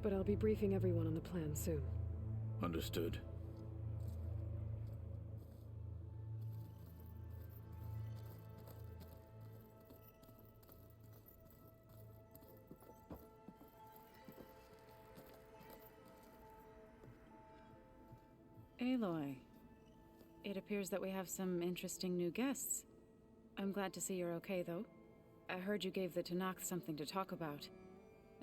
But I'll be briefing everyone on the plan soon. Understood. Aloy, it appears that we have some interesting new guests. I'm glad to see you're okay, though. I heard you gave the Tanakh something to talk about.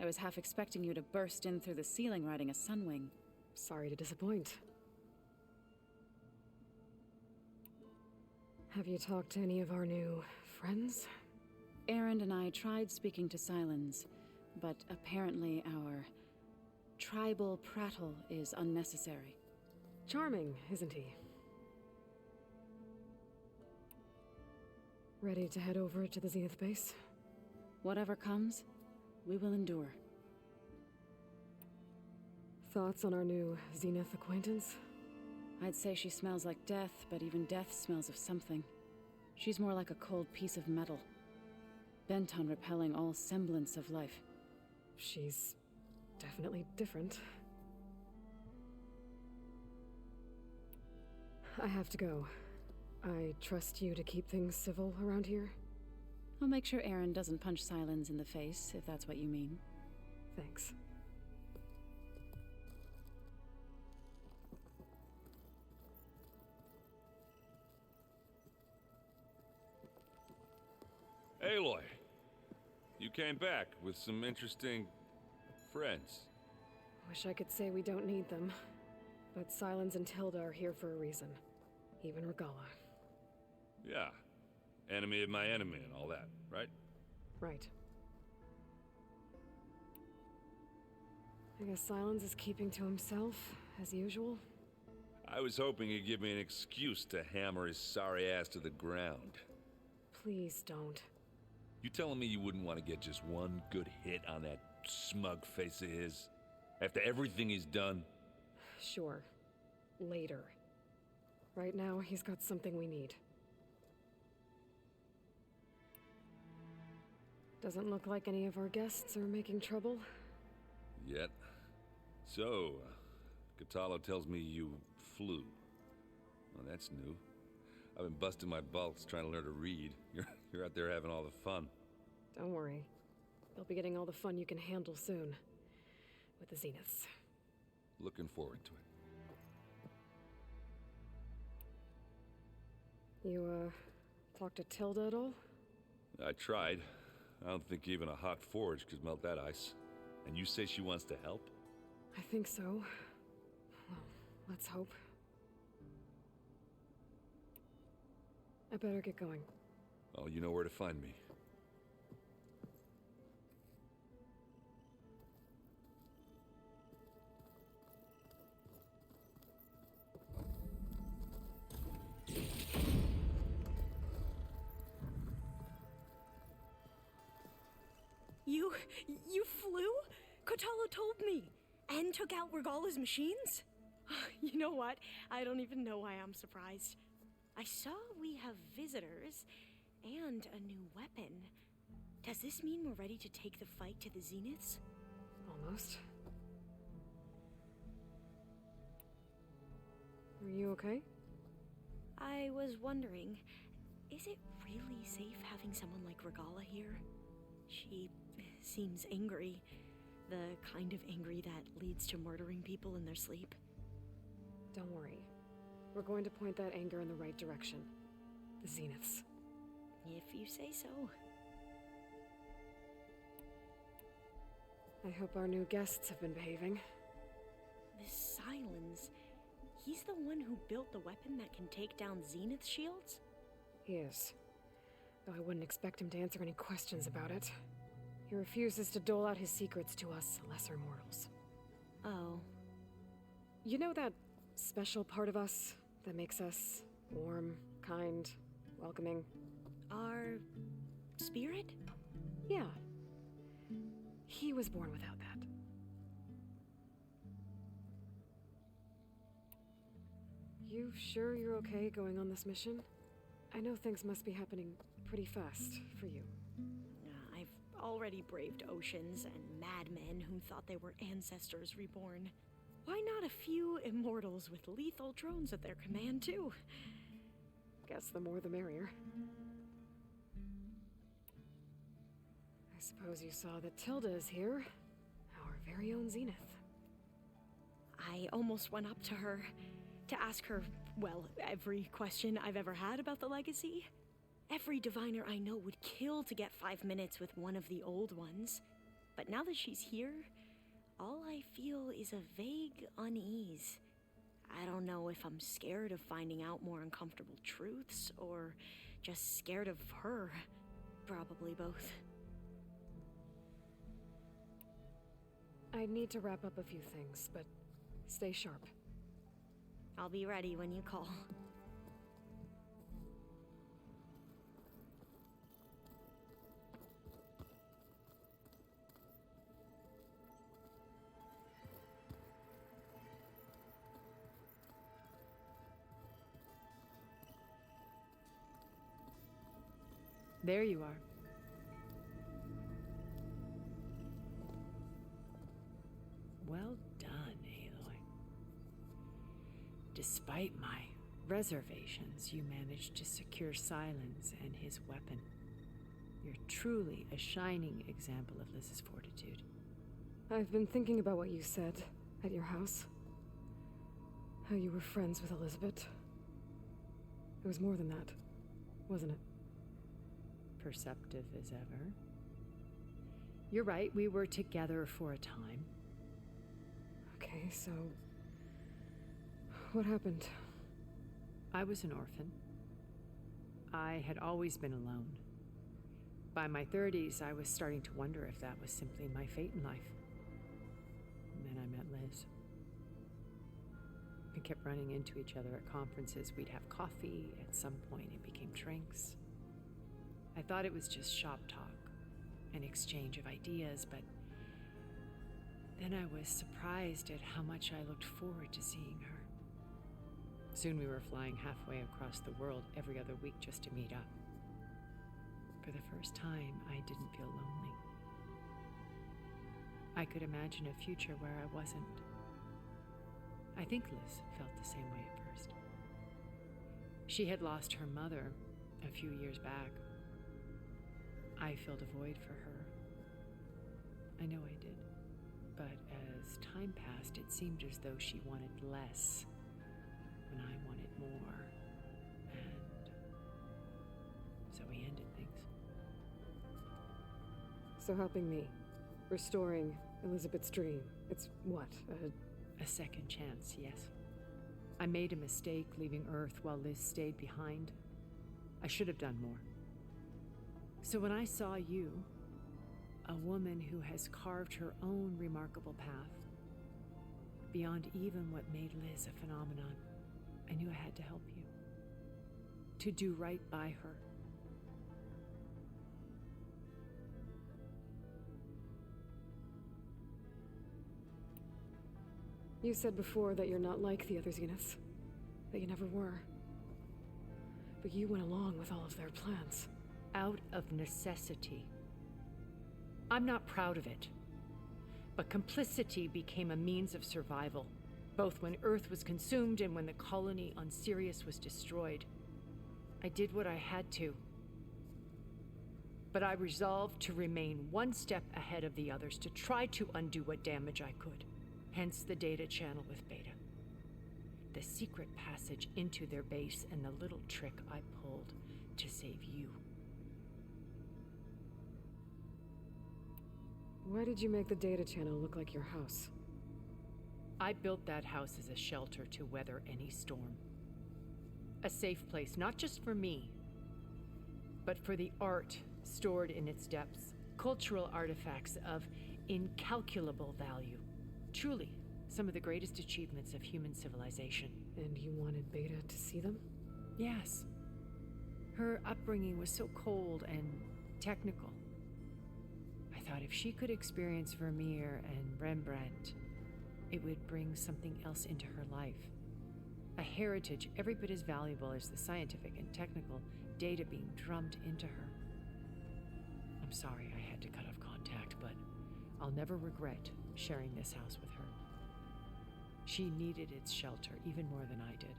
I was half expecting you to burst in through the ceiling riding a Sunwing. Sorry to disappoint. Have you talked to any of our new friends? Erend and I tried speaking to Sylens, but apparently our tribal prattle is unnecessary. Charming, isn't he? Ready to head over to the Zenith base? Whatever comes, we will endure. Thoughts on our new Zenith acquaintance? I'd say she smells like death, but even death smells of something. She's more like a cold piece of metal, bent on repelling all semblance of life. She's definitely different. I have to go. I trust you to keep things civil around here? I'll make sure Erend doesn't punch Sylens in the face, if that's what you mean. Thanks. Aloy, you came back with some interesting friends. Wish I could say we don't need them, but Sylens and Tilda are here for a reason. Even Regalla. Yeah. Enemy of my enemy and all that, right? Right. I guess Sylens is keeping to himself, as usual. I was hoping he'd give me an excuse to hammer his sorry ass to the ground. Please don't. You telling me you wouldn't want to get just one good hit on that smug face of his? After everything he's done? Sure. Later. Right now, he's got something we need. Doesn't look like any of our guests are making trouble. Yet. So, Kotallo tells me you flew. Well, that's new. I've been busting my balls trying to learn to read. You're out there having all the fun. Don't worry. You'll be getting all the fun you can handle soon. With the Zeniths. Looking forward to it. You, talked to Tilda at all? I tried. I don't think even a hot forge could melt that ice. And you say she wants to help? I think so. Well, let's hope. I better get going. Oh, you know where to find me. You flew? Kotallo told me. And took out Regalla's machines? You know what? I don't even know why I'm surprised. I saw we have visitors and a new weapon. Does this mean we're ready to take the fight to the Zeniths? Almost. Are you okay? I was wondering, is it really safe having someone like Regalla here? She seems angry. The kind of angry that leads to murdering people in their sleep. Don't worry. We're going to point that anger in the right direction. The Zeniths. If you say so. I hope our new guests have been behaving. This Sylens, he's the one who built the weapon that can take down Zenith shields? He is. Though I wouldn't expect him to answer any questions about it. He refuses to dole out his secrets to us lesser mortals. Oh. You know that special part of us that makes us warm, kind, welcoming? Our spirit? Yeah. He was born without that. You sure you're okay going on this mission? I know things must be happening pretty fast for you. I've already braved oceans and madmen who thought they were ancestors reborn. Why not a few immortals with lethal drones at their command, too? Guess the more the merrier. I suppose you saw that Tilda is here. Our very own Zenith. I almost went up to her to ask her, well, every question I've ever had about the legacy. Every diviner I know would kill to get 5 minutes with one of the old ones. But now that she's here, all I feel is a vague unease. I don't know if I'm scared of finding out more uncomfortable truths, or just scared of her. Probably both. I need to wrap up a few things, but stay sharp. I'll be ready when you call. There you are. Well done, Aloy. Despite my reservations, you managed to secure Silence and his weapon. You're truly a shining example of Liz's fortitude. I've been thinking about what you said at your house. How you were friends with Elizabeth. It was more than that, wasn't it? Perceptive as ever. You're right, we were together for a time. Okay, so... what happened? I was an orphan. I had always been alone. By my 30s, I was starting to wonder if that was simply my fate in life. And then I met Liz. We kept running into each other at conferences. We'd have coffee. At some point, it became drinks. I thought it was just shop talk, an exchange of ideas, but then I was surprised at how much I looked forward to seeing her. Soon we were flying halfway across the world every other week just to meet up. For the first time, I didn't feel lonely. I could imagine a future where I wasn't. I think Liz felt the same way at first. She had lost her mother a few years back. I filled a void for her. I know I did. But as time passed, it seemed as though she wanted less when I wanted more. And so we ended things. So helping me, restoring Elizabeth's dream, it's what, a second chance, yes. I made a mistake leaving Earth while Liz stayed behind. I should have done more. So when I saw you, a woman who has carved her own remarkable path, beyond even what made Liz a phenomenon, I knew I had to help you. To do right by her. You said before that you're not like the other Zeniths. That you never were. But you went along with all of their plans. Out of necessity. I'm not proud of it. But complicity became a means of survival, both when Earth was consumed and when the colony on Sirius was destroyed. I did what I had to. But I resolved to remain one step ahead of the others, to try to undo what damage I could. Hence the data channel with Beta. The secret passage into their base and the little trick I pulled to save you. Why did you make the data channel look like your house? I built that house as a shelter to weather any storm. A safe place, not just for me, but for the art stored in its depths, cultural artifacts of incalculable value. Truly, some of the greatest achievements of human civilization. And you wanted Beta to see them? Yes. Her upbringing was so cold and technical. I thought if she could experience Vermeer and Rembrandt, it would bring something else into her life. A heritage every bit as valuable as the scientific and technical data being drummed into her. I'm sorry I had to cut off contact, but I'll never regret sharing this house with her. She needed its shelter even more than I did.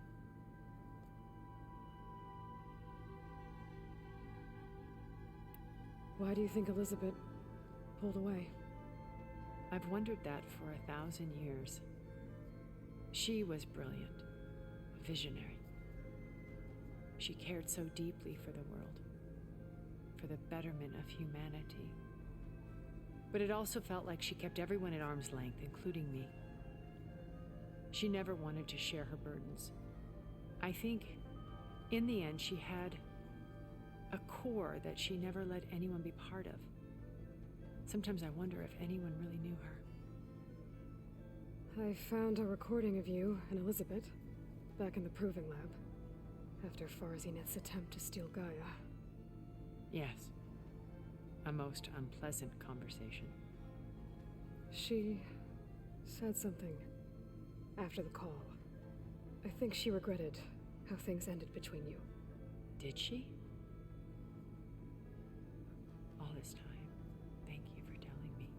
Why do you think Elizabeth pulled away? I've wondered that for 1,000 years. She was brilliant, visionary. She cared so deeply for the world, for the betterment of humanity. But it also felt like she kept everyone at arm's length, including me. She never wanted to share her burdens. I think, in the end, she had A core that she never let anyone be part of. Sometimes I wonder if anyone really knew her. I found a recording of you and Elizabeth back in the Proving Lab after Farzineth's attempt to steal Gaia. Yes. A most unpleasant conversation. She said something after the call. I think she regretted how things ended between you. Did she? All this time, thank you for telling me.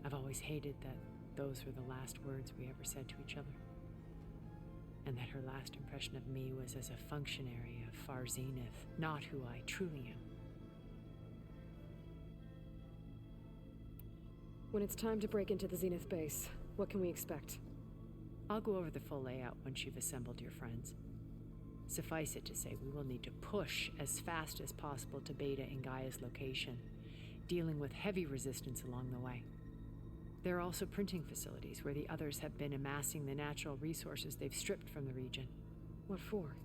I've always hated that those were the last words we ever said to each other. And that her last impression of me was as a functionary of Far Zenith, not who I truly am. When it's time to break into the Zenith base, what can we expect? I'll go over the full layout once you've assembled your friends. Suffice it to say, we will need to push as fast as possible to Beta and Gaia's location, dealing with heavy resistance along the way. There are also printing facilities where the others have been amassing the natural resources they've stripped from the region. What for?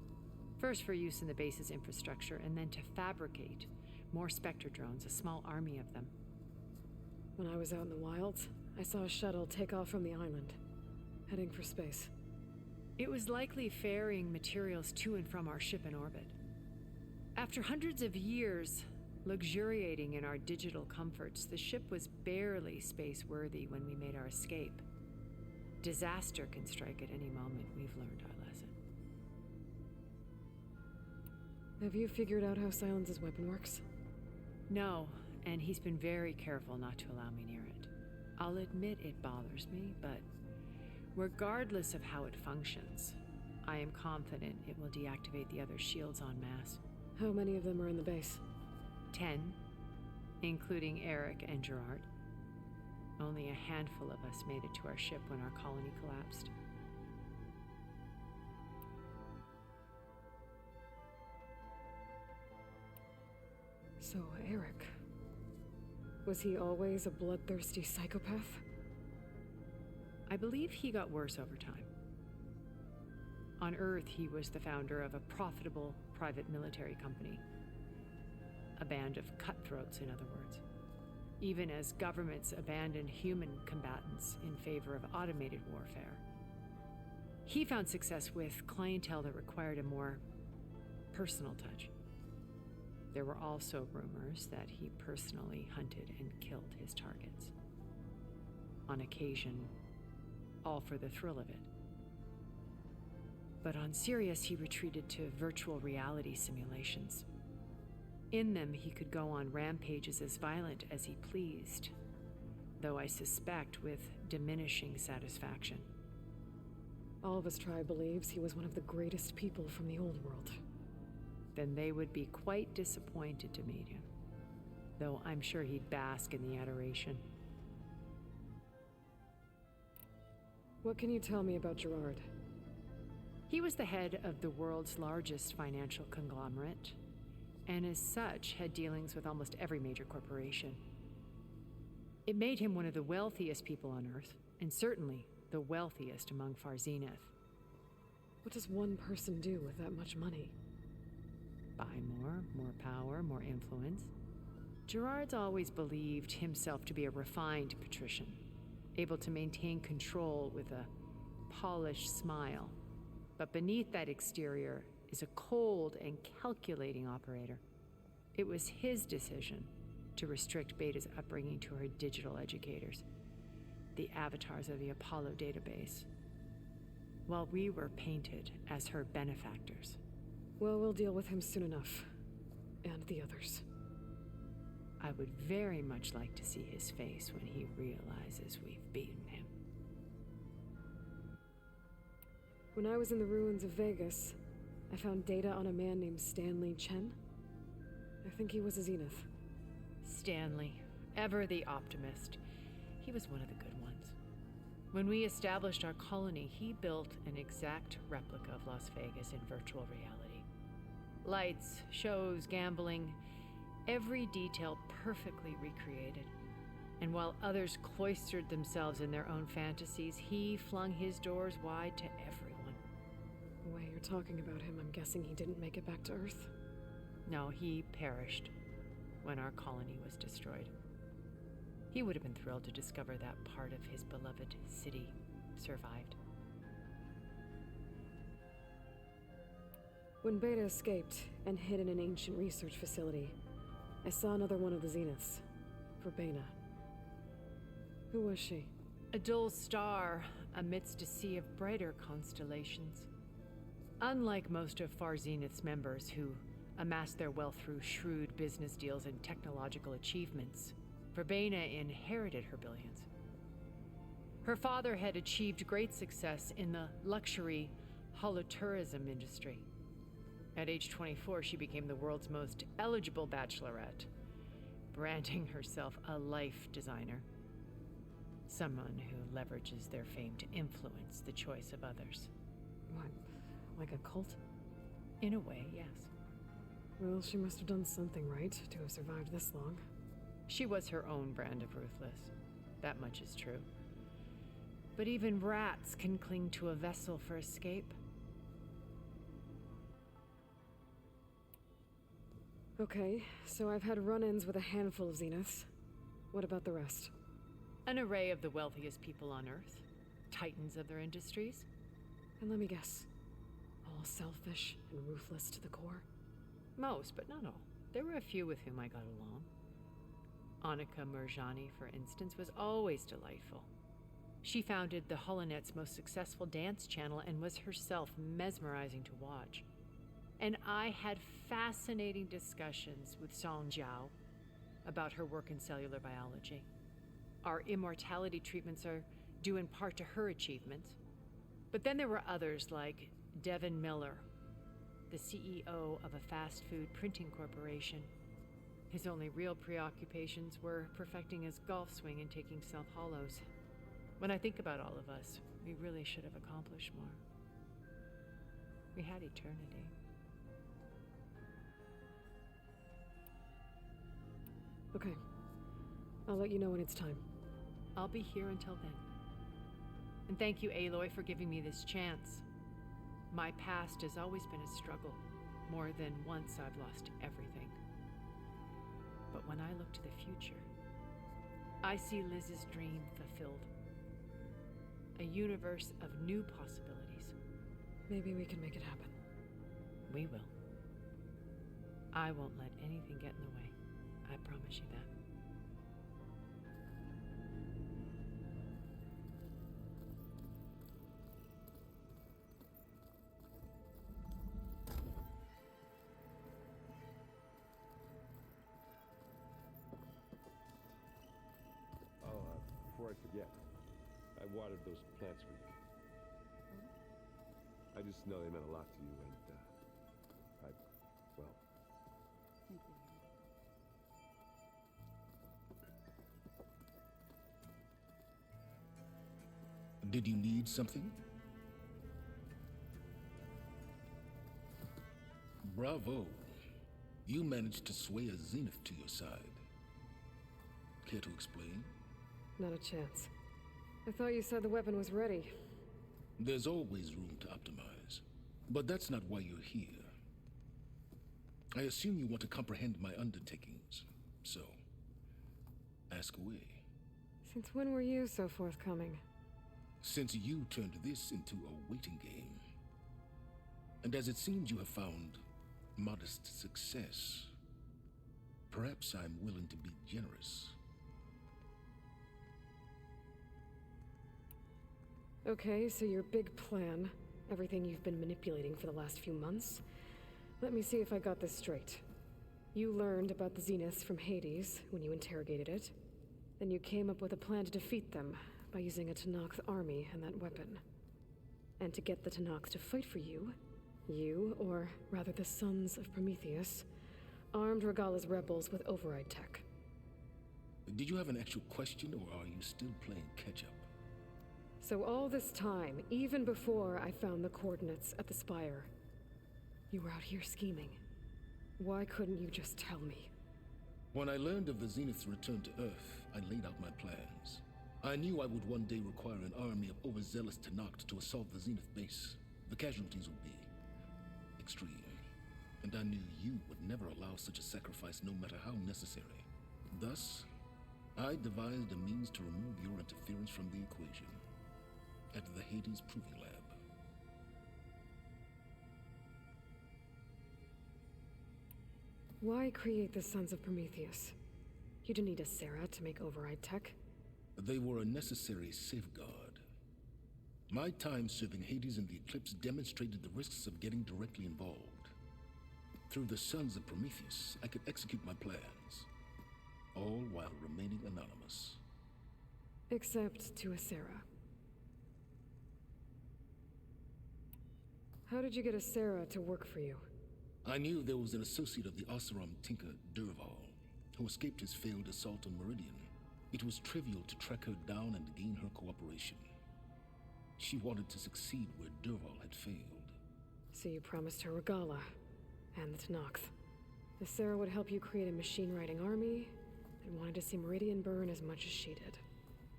First for use in the base's infrastructure, and then to fabricate more Spectre drones, a small army of them. When I was out in the wilds, I saw a shuttle take off from the island, heading for space. It was likely ferrying materials to and from our ship in orbit. After hundreds of years luxuriating in our digital comforts, the ship was barely space-worthy when we made our escape. Disaster can strike at any moment. We've learned our lesson. Have you figured out how Silence's weapon works? No, and he's been very careful not to allow me near it. I'll admit it bothers me, but regardless of how it functions, I am confident it will deactivate the other shields en masse. How many of them are in the base? 10, including Eric and Gerard. Only a handful of us made it to our ship when our colony collapsed. So, Eric. Was he always a bloodthirsty psychopath? I believe he got worse over time. On Earth, he was the founder of a profitable private military company. A band of cutthroats, in other words. Even as governments abandoned human combatants in favor of automated warfare. He found success with clientele that required a more personal touch. There were also rumors that he personally hunted and killed his targets. On occasion, all for the thrill of it. But on Sirius, he retreated to virtual reality simulations. In them, he could go on rampages as violent as he pleased, though I suspect with diminishing satisfaction. Alva's tribe believes he was one of the greatest people from the old world. Then they would be quite disappointed to meet him, though I'm sure he'd bask in the adoration. What can you tell me about Gerard? He was the head of the world's largest financial conglomerate, and as such had dealings with almost every major corporation. It made him one of the wealthiest people on Earth, and certainly the wealthiest among Far Zenith. What does one person do with that much money? Buy more power, more influence. Gerard's always believed himself to be a refined patrician, able to maintain control with a polished smile. But beneath that exterior is a cold and calculating operator. It was his decision to restrict Beta's upbringing to her digital educators, the avatars of the Apollo database, while we were painted as her benefactors. Well, we'll deal with him soon enough. And the others. I would very much like to see his face when he realizes we've beaten him. When I was in the ruins of Vegas, I found data on a man named Stanley Chen. I think he was a Zenith. Stanley, ever the optimist. He was one of the good ones. When we established our colony, he built an exact replica of Las Vegas in virtual reality. Lights, shows, gambling, every detail perfectly recreated. And while others cloistered themselves in their own fantasies, he flung his doors wide to everyone. The way you're talking about him, I'm guessing he didn't make it back to Earth. No, he perished when our colony was destroyed. He would have been thrilled to discover that part of his beloved city survived. When Beta escaped and hid in an ancient research facility, I saw another one of the Zeniths, Verbena. Who was she? A dull star amidst a sea of brighter constellations. Unlike most of Far Zenith's members who amassed their wealth through shrewd business deals and technological achievements, Verbena inherited her billions. Her father had achieved great success in the luxury holotourism industry. At age 24, she became the world's most eligible bachelorette, branding herself a life designer. Someone who leverages their fame to influence the choice of others. What, like a cult? In a way, yes. Well, she must have done something right to have survived this long. She was her own brand of ruthless. That much is true. But even rats can cling to a vessel for escape. Okay, so I've had run-ins with a handful of Zeniths. What about the rest? An array of the wealthiest people on Earth. Titans of their industries. And let me guess. All selfish and ruthless to the core? Most, but not all. There were a few with whom I got along. Annika Murjani, for instance, was always delightful. She founded the Holonet's most successful dance channel and was herself mesmerizing to watch. And I had fascinating discussions with Song Jiao about her work in cellular biology. Our immortality treatments are due in part to her achievements. But then there were others like Devin Miller, the CEO of a fast food printing corporation. His only real preoccupations were perfecting his golf swing and taking self-hollows. When I think about all of us, we really should have accomplished more. We had eternity. Okay. I'll let you know when it's time. I'll be here until then. And thank you, Aloy, for giving me this chance. My past has always been a struggle. More than once I've lost everything. But when I look to the future, I see Liz's dream fulfilled. A universe of new possibilities. Maybe we can make it happen. We will. I won't let anything get in the way. I promise you that. Before I forget, I watered those plants for you. I just know they meant a lot to you, and, well... Thank you. Did you need something? Bravo. You managed to sway a Zenith to your side. Care to explain? Not a chance. I thought you said the weapon was ready. There's always room to optimize. But that's not why you're here. I assume you want to comprehend my undertakings. So, ask away. Since when were you so forthcoming? Since you turned this into a waiting game. And as it seems you have found modest success, perhaps I'm willing to be generous. Okay, so your big plan, everything you've been manipulating for the last few months. Let me see if I got this straight. You learned about the Zeniths from Hades when you interrogated it. Then you came up with a plan to defeat them by using a Tenakth army and that weapon. And to get the Tenakth to fight for you, or rather the Sons of Prometheus, armed Regala's rebels with override tech. Did you have an actual question, or are you still playing catch-up? So all this time, even before I found the coordinates at the Spire, you were out here scheming. Why couldn't you just tell me? When I learned of the Zenith's return to Earth, I laid out my plans. I knew I would one day require an army of overzealous Tenakth to assault the Zenith base. The casualties would be extreme, and I knew you would never allow such a sacrifice no matter how necessary. Thus, I devised a means to remove your interference from the equation at the Hades Proving Lab. Why create the Sons of Prometheus? You didn't need a Sarah to make override tech. They were a necessary safeguard. My time serving Hades in the Eclipse demonstrated the risks of getting directly involved. Through the Sons of Prometheus, I could execute my plans, all while remaining anonymous. Except to a Sarah. How did you get a Sarah to work for you? I knew there was an associate of the Oseram tinker, Derval, who escaped his failed assault on Meridian. It was trivial to track her down and gain her cooperation. She wanted to succeed where Derval had failed. So you promised her Regala and the Tenakth. The Sarah would help you create a machine-riding army and wanted to see Meridian burn as much as she did.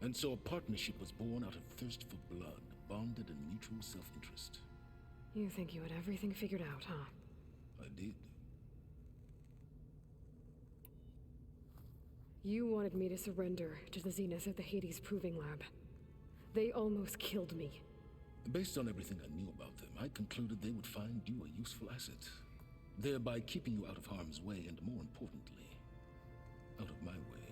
And so a partnership was born out of thirst for blood, bonded in mutual self-interest. You think you had everything figured out, huh? I did. You wanted me to surrender to the Zenith at the Hades Proving Lab. They almost killed me. Based on everything I knew about them, I concluded they would find you a useful asset, thereby keeping you out of harm's way and, more importantly, out of my way.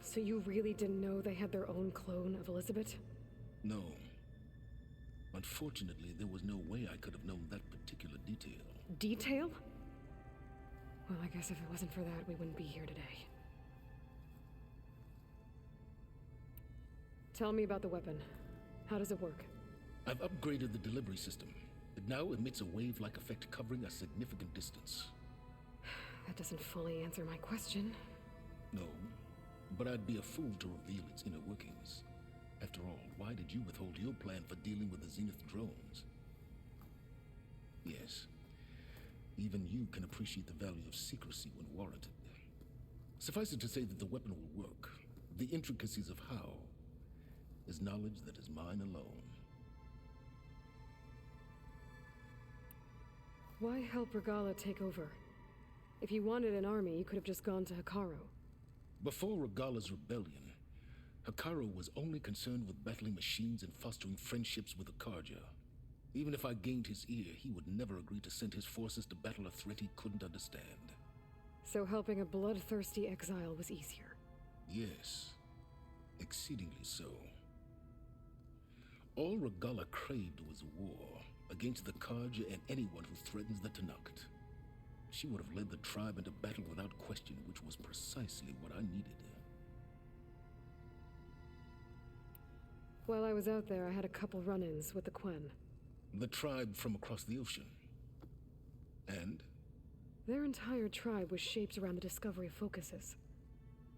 So you really didn't know they had their own clone of Elizabeth? No. Unfortunately, there was no way I could have known that particular detail. Detail? Well, I guess if it wasn't for that, we wouldn't be here today. Tell me about the weapon. How does it work? I've upgraded the delivery system. It now emits a wave-like effect covering a significant distance. That doesn't fully answer my question. No, but I'd be a fool to reveal its inner workings. After all, why did you withhold your plan for dealing with the Zenith drones? Yes, even you can appreciate the value of secrecy when warranted. Suffice it to say that the weapon will work. The intricacies of how is knowledge that is mine alone. Why help Regala take over? If you wanted an army, you could have just gone to Hekarro. Before Regala's rebellion, Hekarro was only concerned with battling machines and fostering friendships with the Karja. Even if I gained his ear, he would never agree to send his forces to battle a threat he couldn't understand. So helping a bloodthirsty exile was easier? Yes, exceedingly so. All Regala craved was war against the Karja and anyone who threatens the Tenakth. She would have led the tribe into battle without question, which was precisely what I needed. While I was out there, I had a couple run-ins with the Quen. The tribe from across the ocean. And? Their entire tribe was shaped around the discovery of focuses.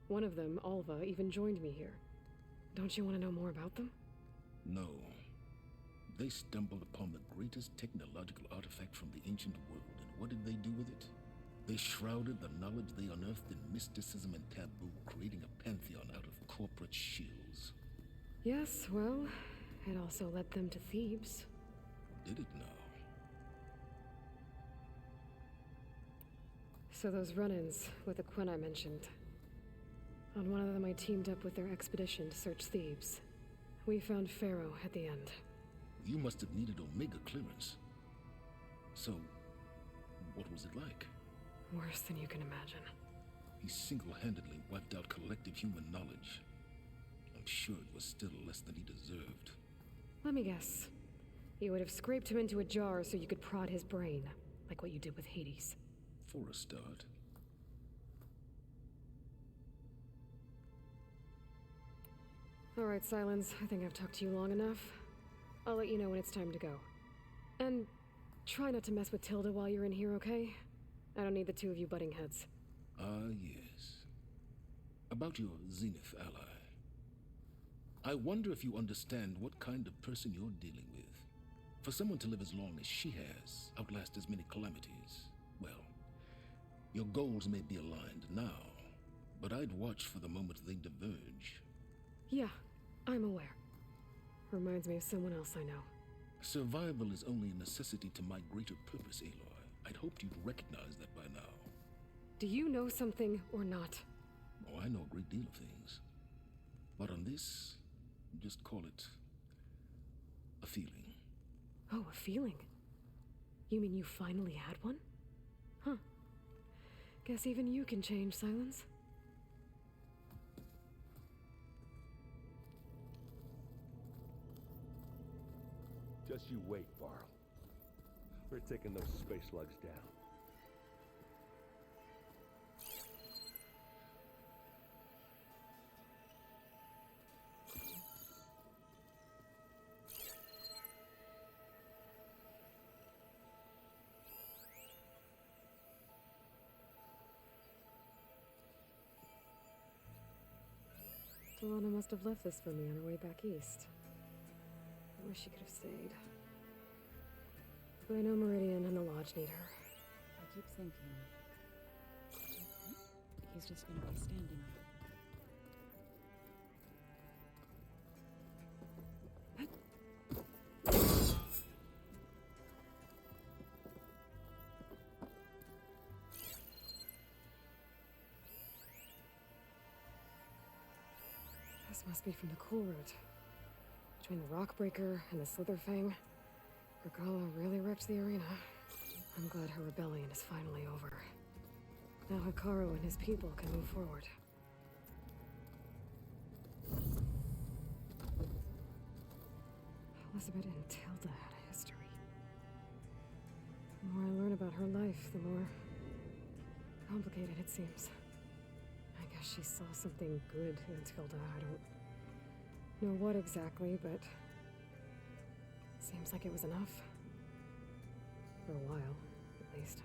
One of them, Alva, even joined me here. Don't you want to know more about them? No. They stumbled upon the greatest technological artifact from the ancient world, and what did they do with it? They shrouded the knowledge they unearthed in mysticism and taboo, creating a pantheon out of corporate shills. Yes, well, it also led them to Thebes. Did it now? So those run-ins with the Quen I mentioned. On one of them I teamed up with their expedition to search Thebes. We found Pharaoh at the end. You must have needed Omega clearance. So, what was it like? Worse than you can imagine. He single-handedly wiped out collective human knowledge. I'm sure it was still less than he deserved. Let me guess. You would have scraped him into a jar so you could prod his brain, like what you did with Hades. For a start. All right, Silence. I think I've talked to you long enough. I'll let you know when it's time to go. And try not to mess with Tilda while you're in here, okay? I don't need the two of you butting heads. Ah, yes. About your Zenith ally. I wonder if you understand what kind of person you're dealing with. For someone to live as long as she has, outlast as many calamities, well, your goals may be aligned now, but I'd watch for the moment they diverge. Yeah, I'm aware. Reminds me of someone else I know. Survival is only a necessity to my greater purpose, Aloy. I'd hoped you'd recognize that by now. Do you know something or not? Oh, I know a great deal of things. But on this, just call it a feeling. Oh, a feeling? You mean you finally had one? Huh. Guess even you can change, Silence. Just you wait, Varl. We're taking those space slugs down. Delana must have left this for me on her way back east. I wish she could have stayed. But I know Meridian and the Lodge need her. I keep thinking he's just gonna be standing there. This must be from the Cool Route. Between the Rockbreaker and the Slitherfang, Regala really wrecked the arena. I'm glad her rebellion is finally over. Now Hekarro and his people can move forward. Elizabeth and Tilda had a history. The more I learn about her life, the more complicated it seems. I guess she saw something good in Tilda. I don't know what exactly, but seems like it was enough. For a while, at least.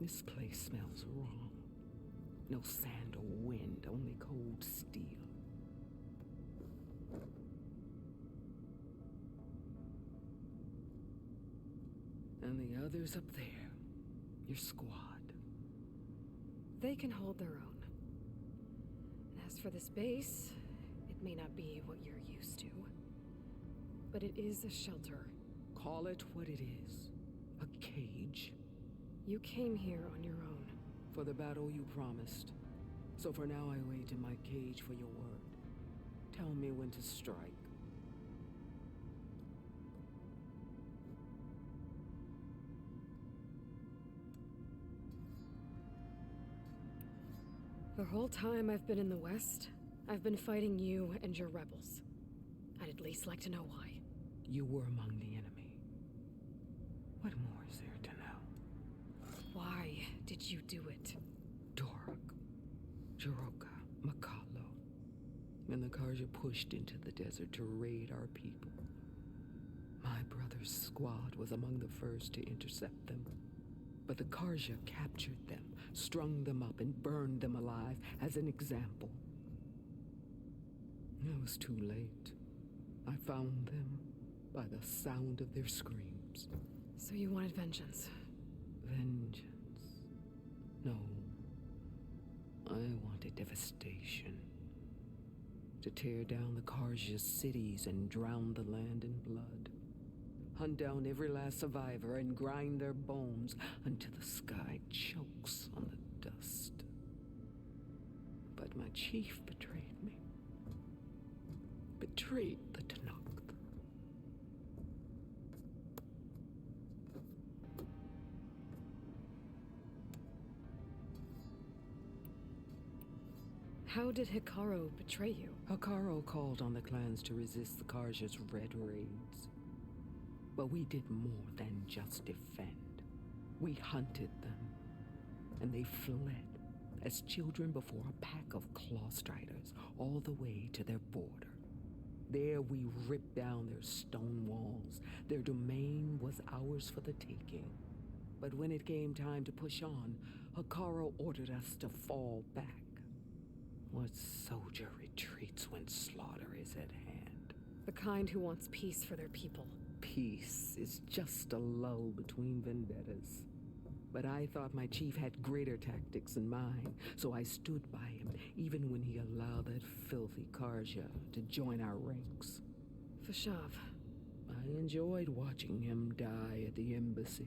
This place smells wrong. No sand or wind, only cold steel. And the others up there, your squad. They can hold their own. And as for this base, it may not be what you're used to. But it is a shelter. Call it what it is. A cage. You came here on your own. For the battle you promised. So for now I wait in my cage for your word. Tell me when to strike. The whole time I've been in the West, I've been fighting you and your rebels. I'd at least like to know why. You were among the enemy. What more is there to know? Why did you do it? Dork, Jiroka, Makalo, and the Karja pushed into the desert to raid our people. My brother's squad was among the first to intercept them. But the Karja captured them, strung them up, and burned them alive as an example. It was too late. I found them by the sound of their screams. So you wanted vengeance? Vengeance? No. I wanted devastation. To tear down the Karja's cities and drown the land in blood. Hunt down every last survivor and grind their bones until the sky chokes on the dust. But my chief betrayed me. Betrayed the Tenakth. How did Hekarro betray you? Hekarro called on the clans to resist the Karja's red raids. But we did more than just defend. We hunted them, and they fled, as children before a pack of claw striders, all the way to their border. There we ripped down their stone walls. Their domain was ours for the taking. But when it came time to push on, Hikaru ordered us to fall back. What soldier retreats when slaughter is at hand? The kind who wants peace for their people. Peace is just a lull between vendettas. But I thought my chief had greater tactics in mind, so I stood by him, even when he allowed that filthy Karja to join our ranks. Fashav. I enjoyed watching him die at the embassy.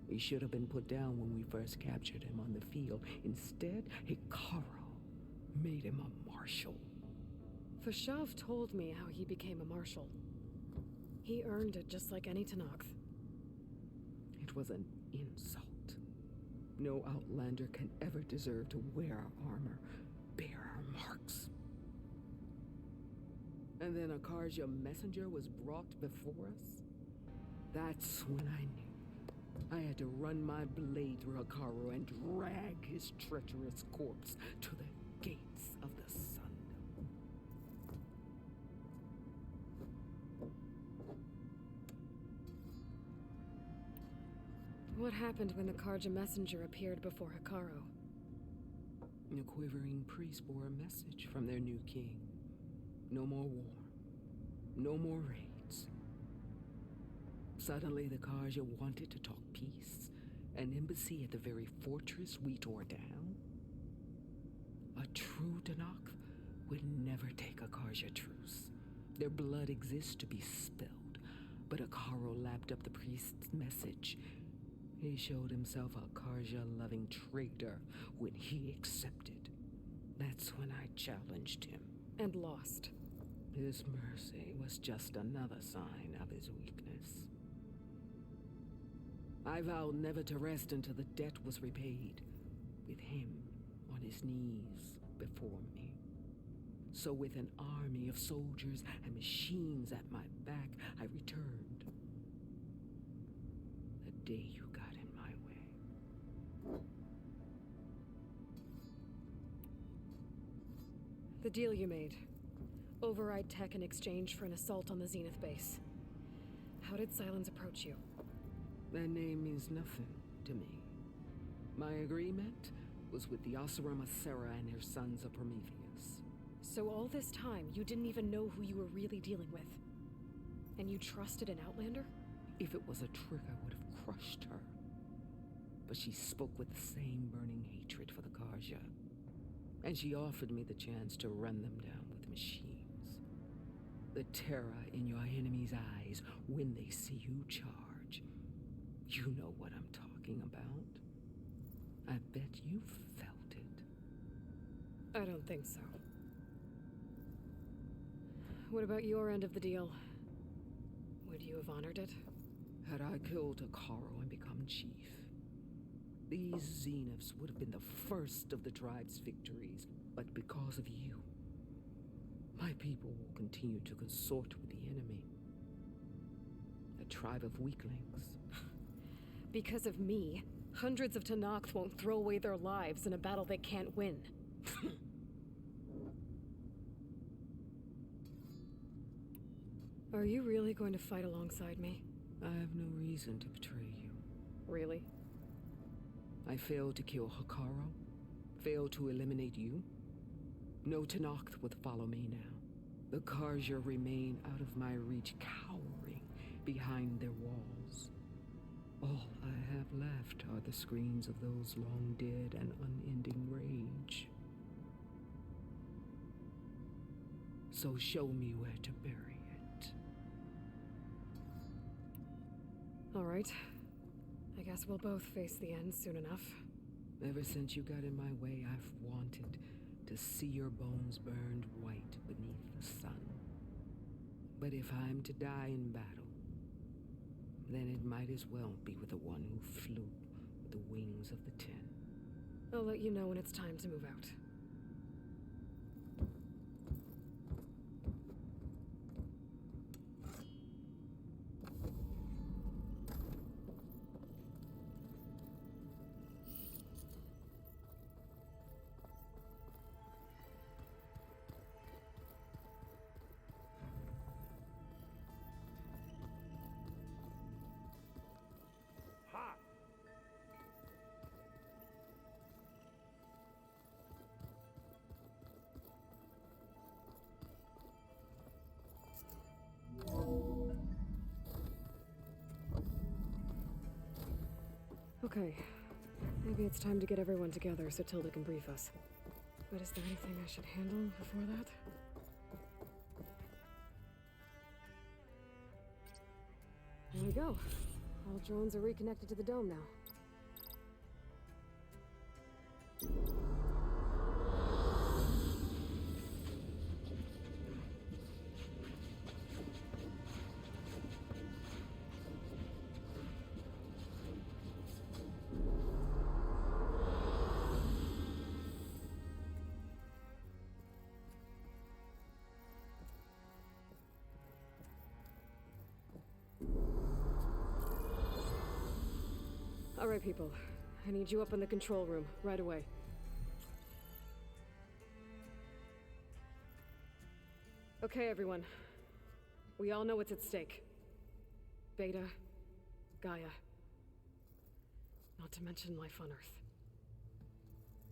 He should have been put down when we first captured him on the field. Instead, Hikaru made him a marshal. Fashav told me how he became a marshal. He earned it just like any Tenakth. It was an insult. No outlander can ever deserve to wear our armor, bear our marks. And then a Karja messenger was brought before us? That's when I knew. I had to run my blade through Hikaru and drag his treacherous corpse to the gates of the sun. What happened when the Karja messenger appeared before Hikaru? The quivering priest bore a message from their new king. No more war. No more raids. Suddenly the Karja wanted to talk peace. An embassy at the very fortress we tore down? A true Tenakth would never take a Karja truce. Their blood exists to be spilled. But Hikaru lapped up the priest's message. He showed himself a Karja-loving traitor when he accepted. That's when I challenged him. And lost. His mercy was just another sign of his weakness. I vowed never to rest until the debt was repaid, with him on his knees before me. So with an army of soldiers and machines at my back, I returned. The day you got in my way. The deal you made. Override tech in exchange for an assault on the Zenith base. How did Sylens approach you? That name means nothing to me. My agreement was with the Oseram Asera and their sons of Prometheus. So all this time, you didn't even know who you were really dealing with? And you trusted an Outlander? If it was a trick, I would have crushed her. But she spoke with the same burning hatred for the Karja. And she offered me the chance to run them down with machines. The terror in your enemy's eyes when they see you charge. You know what I'm talking about. I bet you felt it. I don't think so. What about your end of the deal? Would you have honored it? Had I killed Hikaru and become chief, these Zeniths would have been the first of the tribe's victories. But because of you, my people will continue to consort with the enemy. A tribe of weaklings. Because of me, hundreds of Tenakth won't throw away their lives in a battle they can't win. Are you really going to fight alongside me? I have no reason to betray you. Really? I failed to kill Hikaru, failed to eliminate you. No Tenakth would follow me now. The Karja remain out of my reach, cowering behind their walls. All I have left are the screams of those long dead and unending rage. So show me where to bury it. All right. I guess we'll both face the end soon enough. Ever since you got in my way, I've wanted to see your bones burned white beneath the sun. But if I'm to die in battle, then it might as well be with the one who flew with the wings of the Ten. I'll let you know when it's time to move out. Okay. Maybe it's time to get everyone together so Tilda can brief us. But is there anything I should handle before that? There we go. All drones are reconnected to the dome now. All right, people. I need you up in the control room, right away. Okay, everyone. We all know what's at stake. Beta, Gaia. Not to mention life on Earth.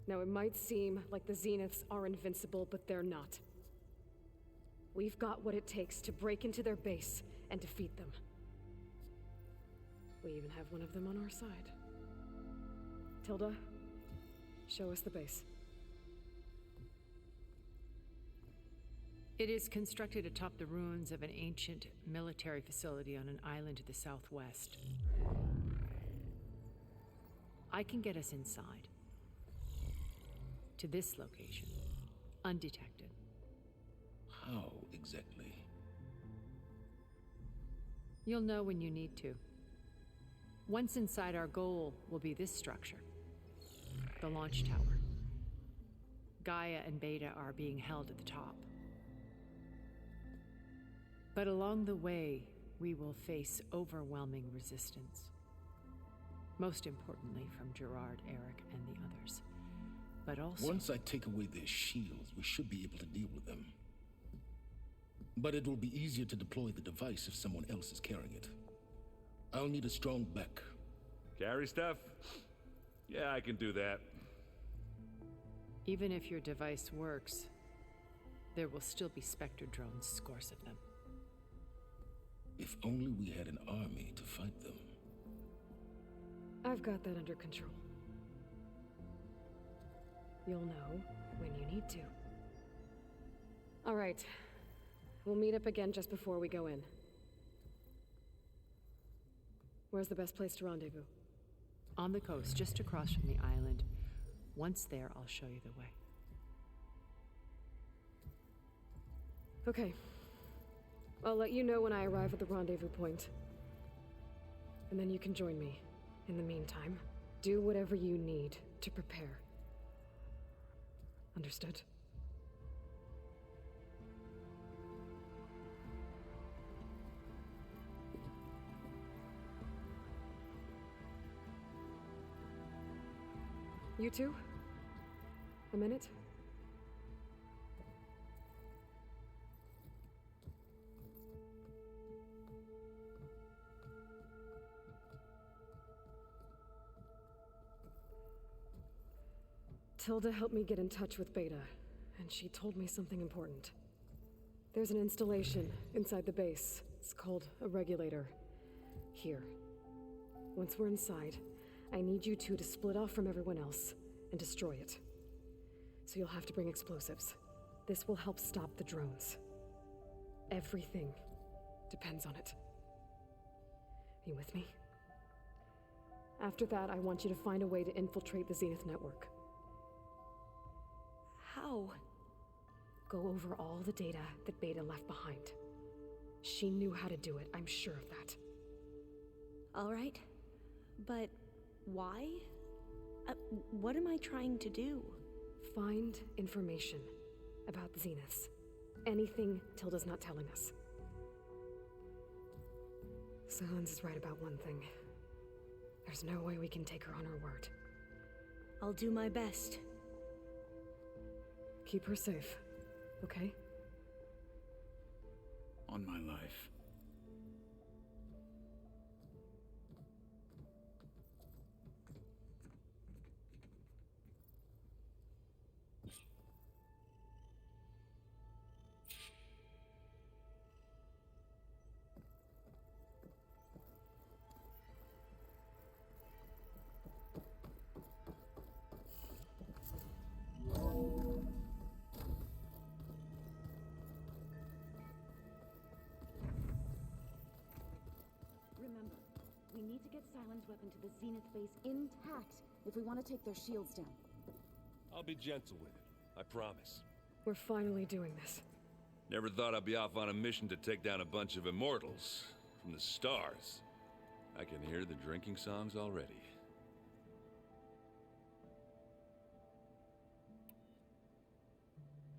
Now, it might seem like the Zeniths are invincible, but they're not. We've got what it takes to break into their base and defeat them. We even have one of them on our side. Tilda, show us the base. It is constructed atop the ruins of an ancient military facility on an island to the southwest. I can get us inside. To this location, undetected. How exactly? You'll know when you need to. Once inside, our goal will be this structure. The launch tower. Gaia and Beta are being held at the top. But along the way, we will face overwhelming resistance. Most importantly from Gerard, Eric, and the others. But also... Once I take away their shields, we should be able to deal with them. But it will be easier to deploy the device if someone else is carrying it. I'll need a strong back. Carry stuff? Yeah, I can do that. Even if your device works, there will still be Spectre drones, scores of them. If only we had an army to fight them. I've got that under control. You'll know when you need to. All right. We'll meet up again just before we go in. Where's the best place to rendezvous? On the coast, just across from the island. Once there, I'll show you the way. Okay. I'll let you know when I arrive at the rendezvous point. And then you can join me. In the meantime, do whatever you need to prepare. Understood? You two? A minute? Tilda helped me get in touch with Beta, and she told me something important. There's an installation inside the base. It's called a regulator. Here. Once we're inside, I need you two to split off from everyone else and destroy it. So you'll have to bring explosives. This will help stop the drones. Everything depends on it. You with me? After that, I want you to find a way to infiltrate the Zenith network. How? Go over all the data that Beta left behind. She knew how to do it, I'm sure of that. All right. But why? What am I trying to do? Find information about the Zeniths. Anything Tilda's not telling us. Silence is right about one thing. There's no way we can take her on her word. I'll do my best. Keep her safe, okay? On my life. get Cylon's weapon to the Zenith base intact if we want to take their shields down. I'll be gentle with it. I promise. We're finally doing this. Never thought I'd be off on a mission to take down a bunch of immortals from the stars. I can hear the drinking songs already.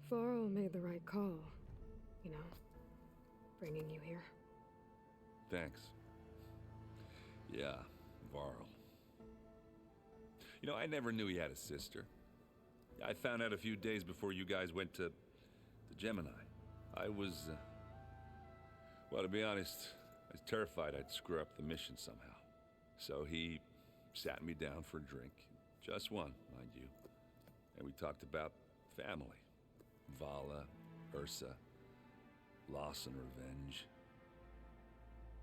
Varl made the right call. You know, bringing you here. Thanks. Yeah, Varl. You know, I never knew he had a sister. I found out a few days before you guys went to Gemini. I was, well, to be honest, I was terrified I'd screw up the mission somehow. So he sat me down for a drink. Just one, mind you. And we talked about family. Vala, Ursa, loss and revenge.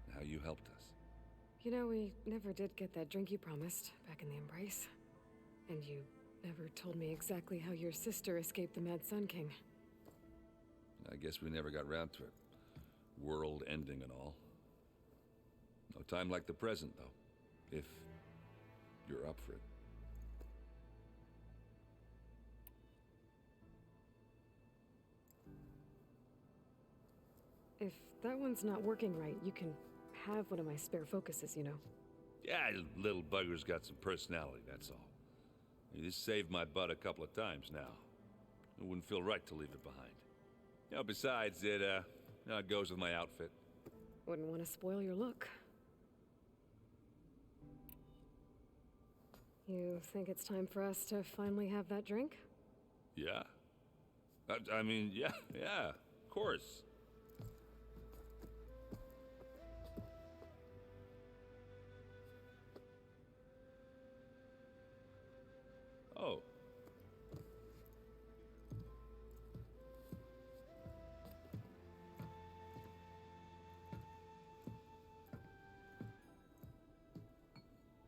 And how you helped us. You know, we never did get that drink you promised back in the Embrace. And you never told me exactly how your sister escaped the Mad Sun King. I guess we never got round to it. World ending and all. No time like the present, though. If you're up for it. If that one's not working right, you can have one of my spare focuses, you know. Yeah, little bugger's got some personality, that's all. This saved my butt a couple of times now. It wouldn't feel right to leave it behind. You know, besides, it goes with my outfit. Wouldn't want to spoil your look. You think it's time for us to finally have that drink? Yeah. I mean, yeah, of course. Oh.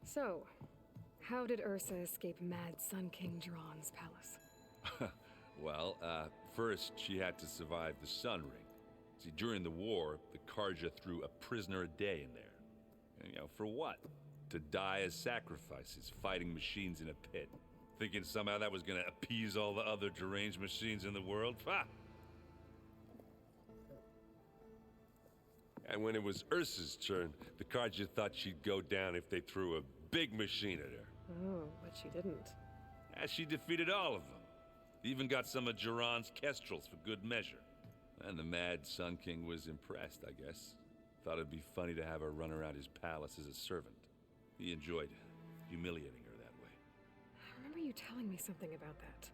So, how did Ursa escape Mad Sun King Jiran's palace? Well, first she had to survive the Sun Ring. See, during the war, the Karja threw a prisoner a day in there. And, you know, for what? To die as sacrifices, fighting machines in a pit. Thinking somehow that was gonna appease all the other deranged machines in the world? Ha! And when it was Ursa's turn, the Karja thought she'd go down if they threw a big machine at her. Oh, but she didn't. And she defeated all of them. Even got some of Jiran's kestrels for good measure. And the Mad Sun King was impressed, I guess. Thought it'd be funny to have her run around his palace as a servant. He enjoyed humiliating her that way. I remember you telling me something about that.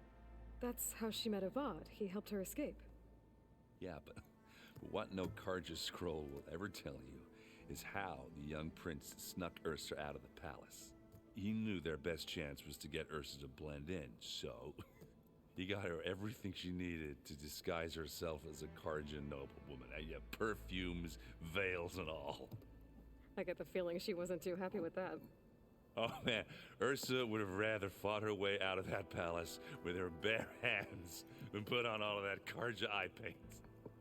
That's how she met Avad. He helped her escape. Yeah, but what no Karja scroll will ever tell you is how the young prince snuck Ursa out of the palace. He knew their best chance was to get Ursa to blend in, so he got her everything she needed to disguise herself as a Karja noblewoman. Yeah, perfumes, veils, and all. I get the feeling she wasn't too happy with that. Oh man, Ursa would have rather fought her way out of that palace with her bare hands than put on all of that Karja eye paint.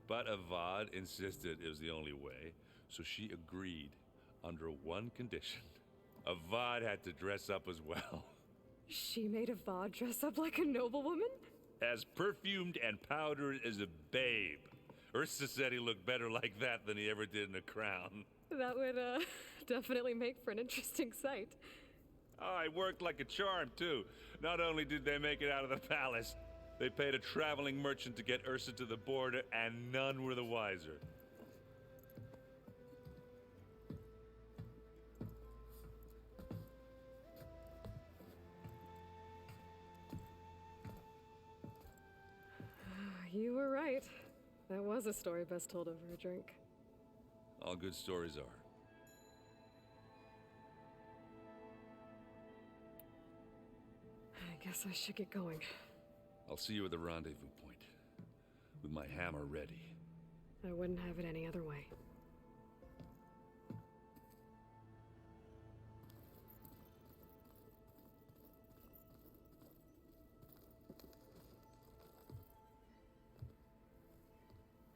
But Avad insisted it was the only way, so she agreed under one condition. Avad had to dress up as well. She made Avad dress up like a noblewoman? As perfumed and powdered as a babe. Ursa said he looked better like that than he ever did in a crown. That would, definitely make for an interesting sight. Oh, it worked like a charm, too. Not only did they make it out of the palace, they paid a traveling merchant to get Ursa to the border, and none were the wiser. You were right. That was a story best told over a drink. All good stories are. I guess I should get going. I'll see you at the rendezvous point, with my hammer ready. I wouldn't have it any other way.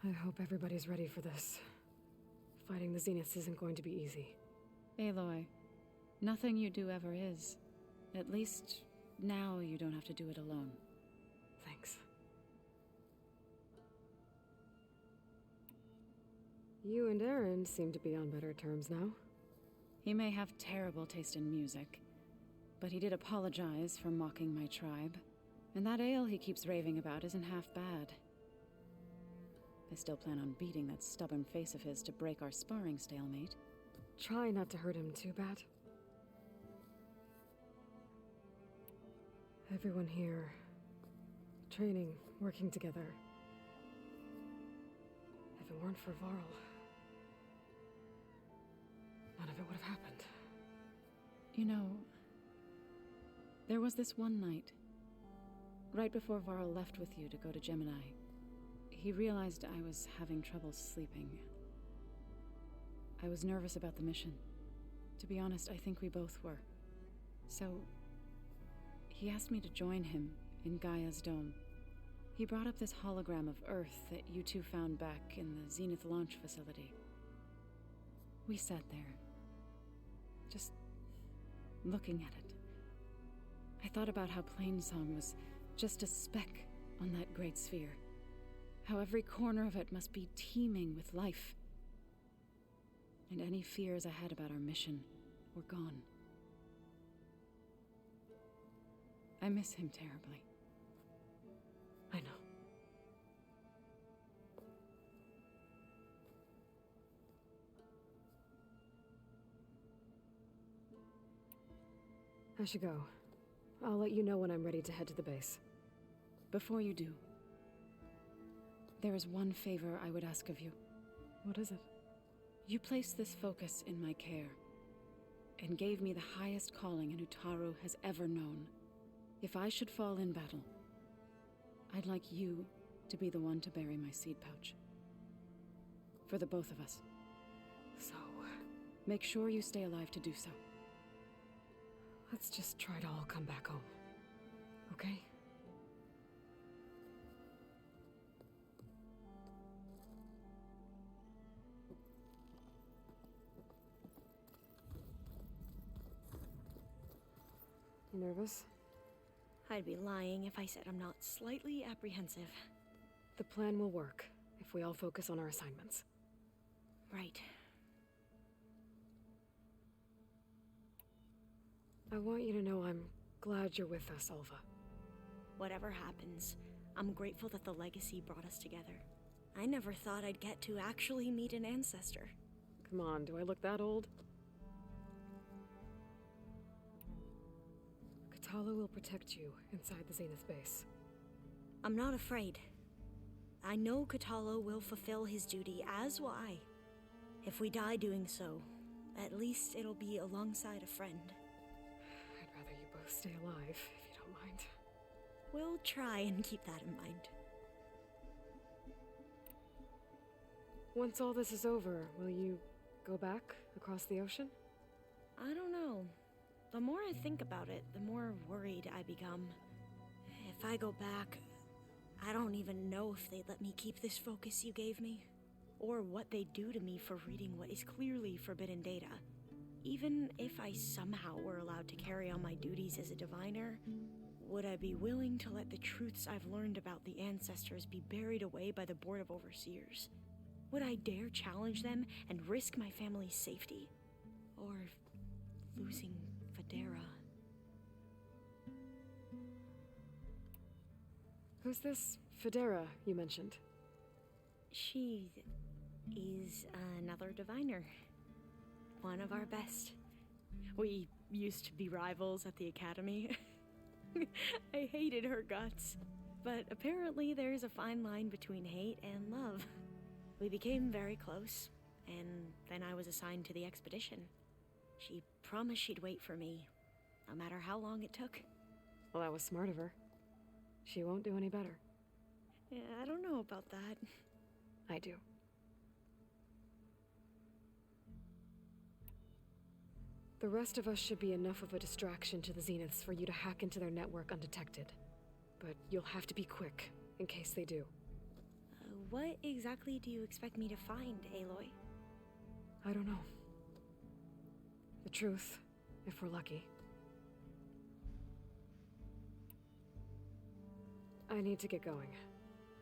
I hope everybody's ready for this. Fighting the Zeniths isn't going to be easy. Aloy, Nothing you do ever is. At least now you don't have to do it alone. Thanks. You and Aaron seem to be on better terms now. He may have terrible taste in music, but he did apologize for mocking my tribe. And that ale he keeps raving about isn't half bad. I still plan on beating that stubborn face of his to break our sparring stalemate. Try not to hurt him too bad. Everyone here, training, working together. If it weren't for Varl, none of it would have happened. You know, there was this one night, right before Varl left with you to go to Gemini. He realized I was having trouble sleeping. I was nervous about the mission. To be honest, I think we both were. So, he asked me to join him in Gaia's dome. He brought up this hologram of Earth that you two found back in the Zenith launch facility. We sat there, just looking at it. I thought about how Plainsong was just a speck on that great sphere. How every corner of it must be teeming with life. And any fears I had about our mission were gone. I miss him terribly. I know. I should go. I'll let you know when I'm ready to head to the base. Before you do, there is one favor I would ask of you. What is it? You placed this focus in my care, and gave me the highest calling an Utaru has ever known. If I should fall in battle, I'd like you to be the one to bury my seed pouch. For the both of us. So, make sure you stay alive to do so. Let's just try to all come back home. Okay? You nervous? I'd be lying if I said I'm not slightly apprehensive. The plan will work if we all focus on our assignments. Right. I want you to know I'm glad you're with us, Alva. Whatever happens, I'm grateful that the legacy brought us together. I never thought I'd get to actually meet an ancestor. Come on, do I look that old? Katala will protect you inside the Zenith base. I'm not afraid. I know Katala will fulfill his duty, as will I. If we die doing so, at least it'll be alongside a friend. I'd rather you both stay alive, if you don't mind. We'll try and keep that in mind. Once all this is over, will you go back across the ocean? I don't know. The more I think about it, the more worried I become. If I go back, I don't even know if they'd let me keep this focus you gave me, or what they'd do to me for reading what is clearly forbidden data. Even if I somehow were allowed to carry on my duties as a diviner, would I be willing to let the truths I've learned about the ancestors be buried away by the Board of Overseers? Would I dare challenge them and risk my family's safety? Or losing Federa? Who's this Federa you mentioned? She is another diviner. One of our best. We used to be rivals at the academy. I hated her guts. But apparently there's a fine line between hate and love. We became very close, and then I was assigned to the expedition. She promised she'd wait for me, no matter how long it took. Well, that was smart of her. She won't do any better. Yeah, I don't know about that. I do. The rest of us should be enough of a distraction to the Zeniths for you to hack into their network undetected. But you'll have to be quick, in case they do. What exactly do you expect me to find, Aloy? I don't know. The truth, If we're lucky. I need to get going.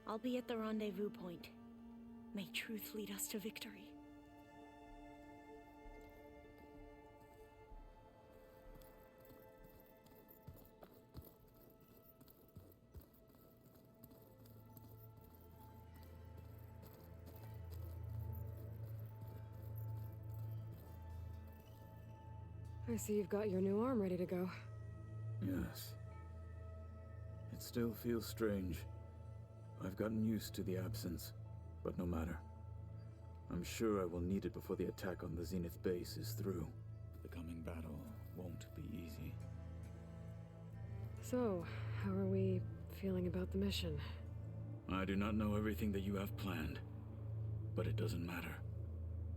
I'll be at the rendezvous point. May truth lead us to victory. I see you've got your new arm ready to go. Yes. It still feels strange. I've gotten used to the absence, but no matter. I'm sure I will need it before the attack on the Zenith base is through. The coming battle won't be easy. So, how are we feeling about the mission? I do not know everything that you have planned, but it doesn't matter.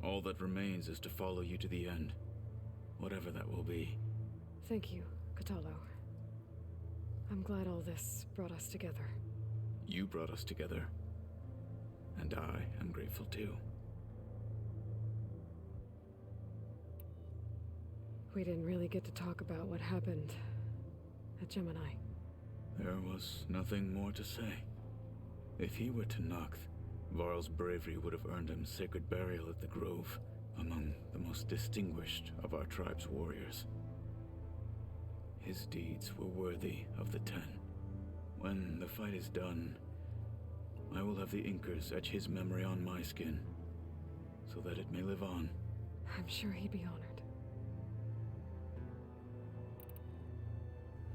All that remains is to follow you to the end, whatever that will be. Thank you, Kotallo. I'm glad all this brought us together. You brought us together, and I am grateful too. We didn't really get to talk about what happened at Gemini. There was nothing more to say. If he were Tenakth, Varl's bravery would have earned him sacred burial at the Grove, among the most distinguished of our tribe's warriors. His deeds were worthy of the Ten. When the fight is done, I will have the Inkers etch his memory on my skin, so that it may live on. I'm sure he'd be honored.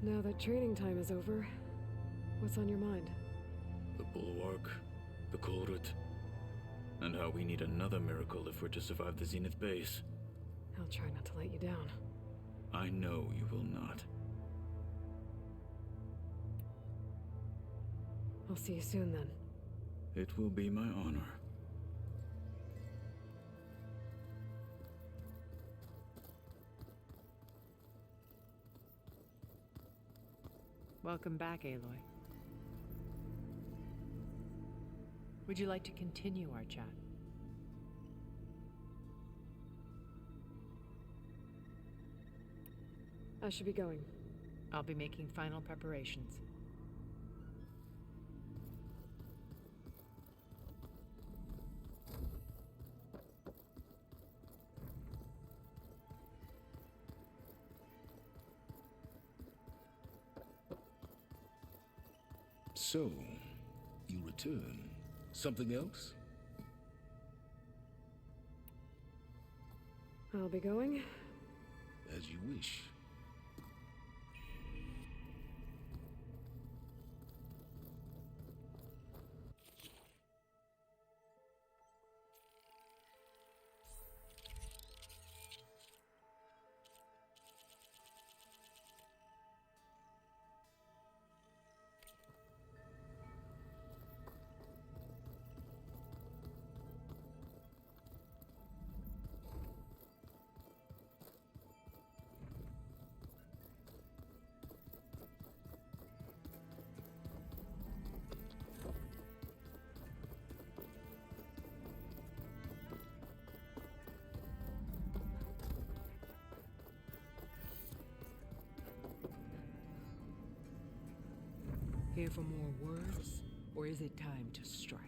Now that training time is over, what's on your mind? The Bulwark, the Kolrut, and how we need another miracle if we're to survive the Zenith base. I'll try not to let you down. I know you will not. I'll see you soon then. It will be my honor. Welcome back, Aloy. Would you like to continue our chat? I should be going. I'll be making final preparations. So, you return. Something else? I'll be going. As you wish. Here for more words, or is it time to strike?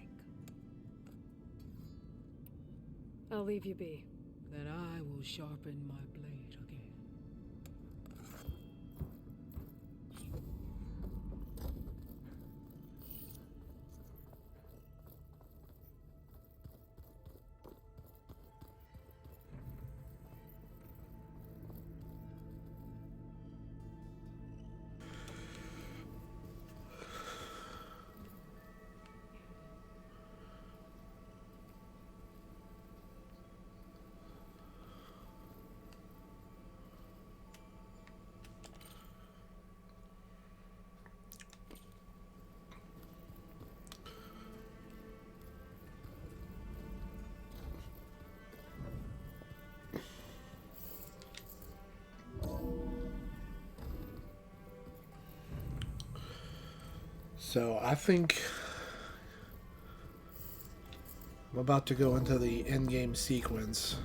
I'll leave you be. Then I will sharpen my blade again. So I think I'm about to go into the end game sequence.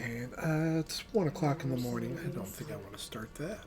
And it's 1 o'clock in the morning. I don't think I want to start that.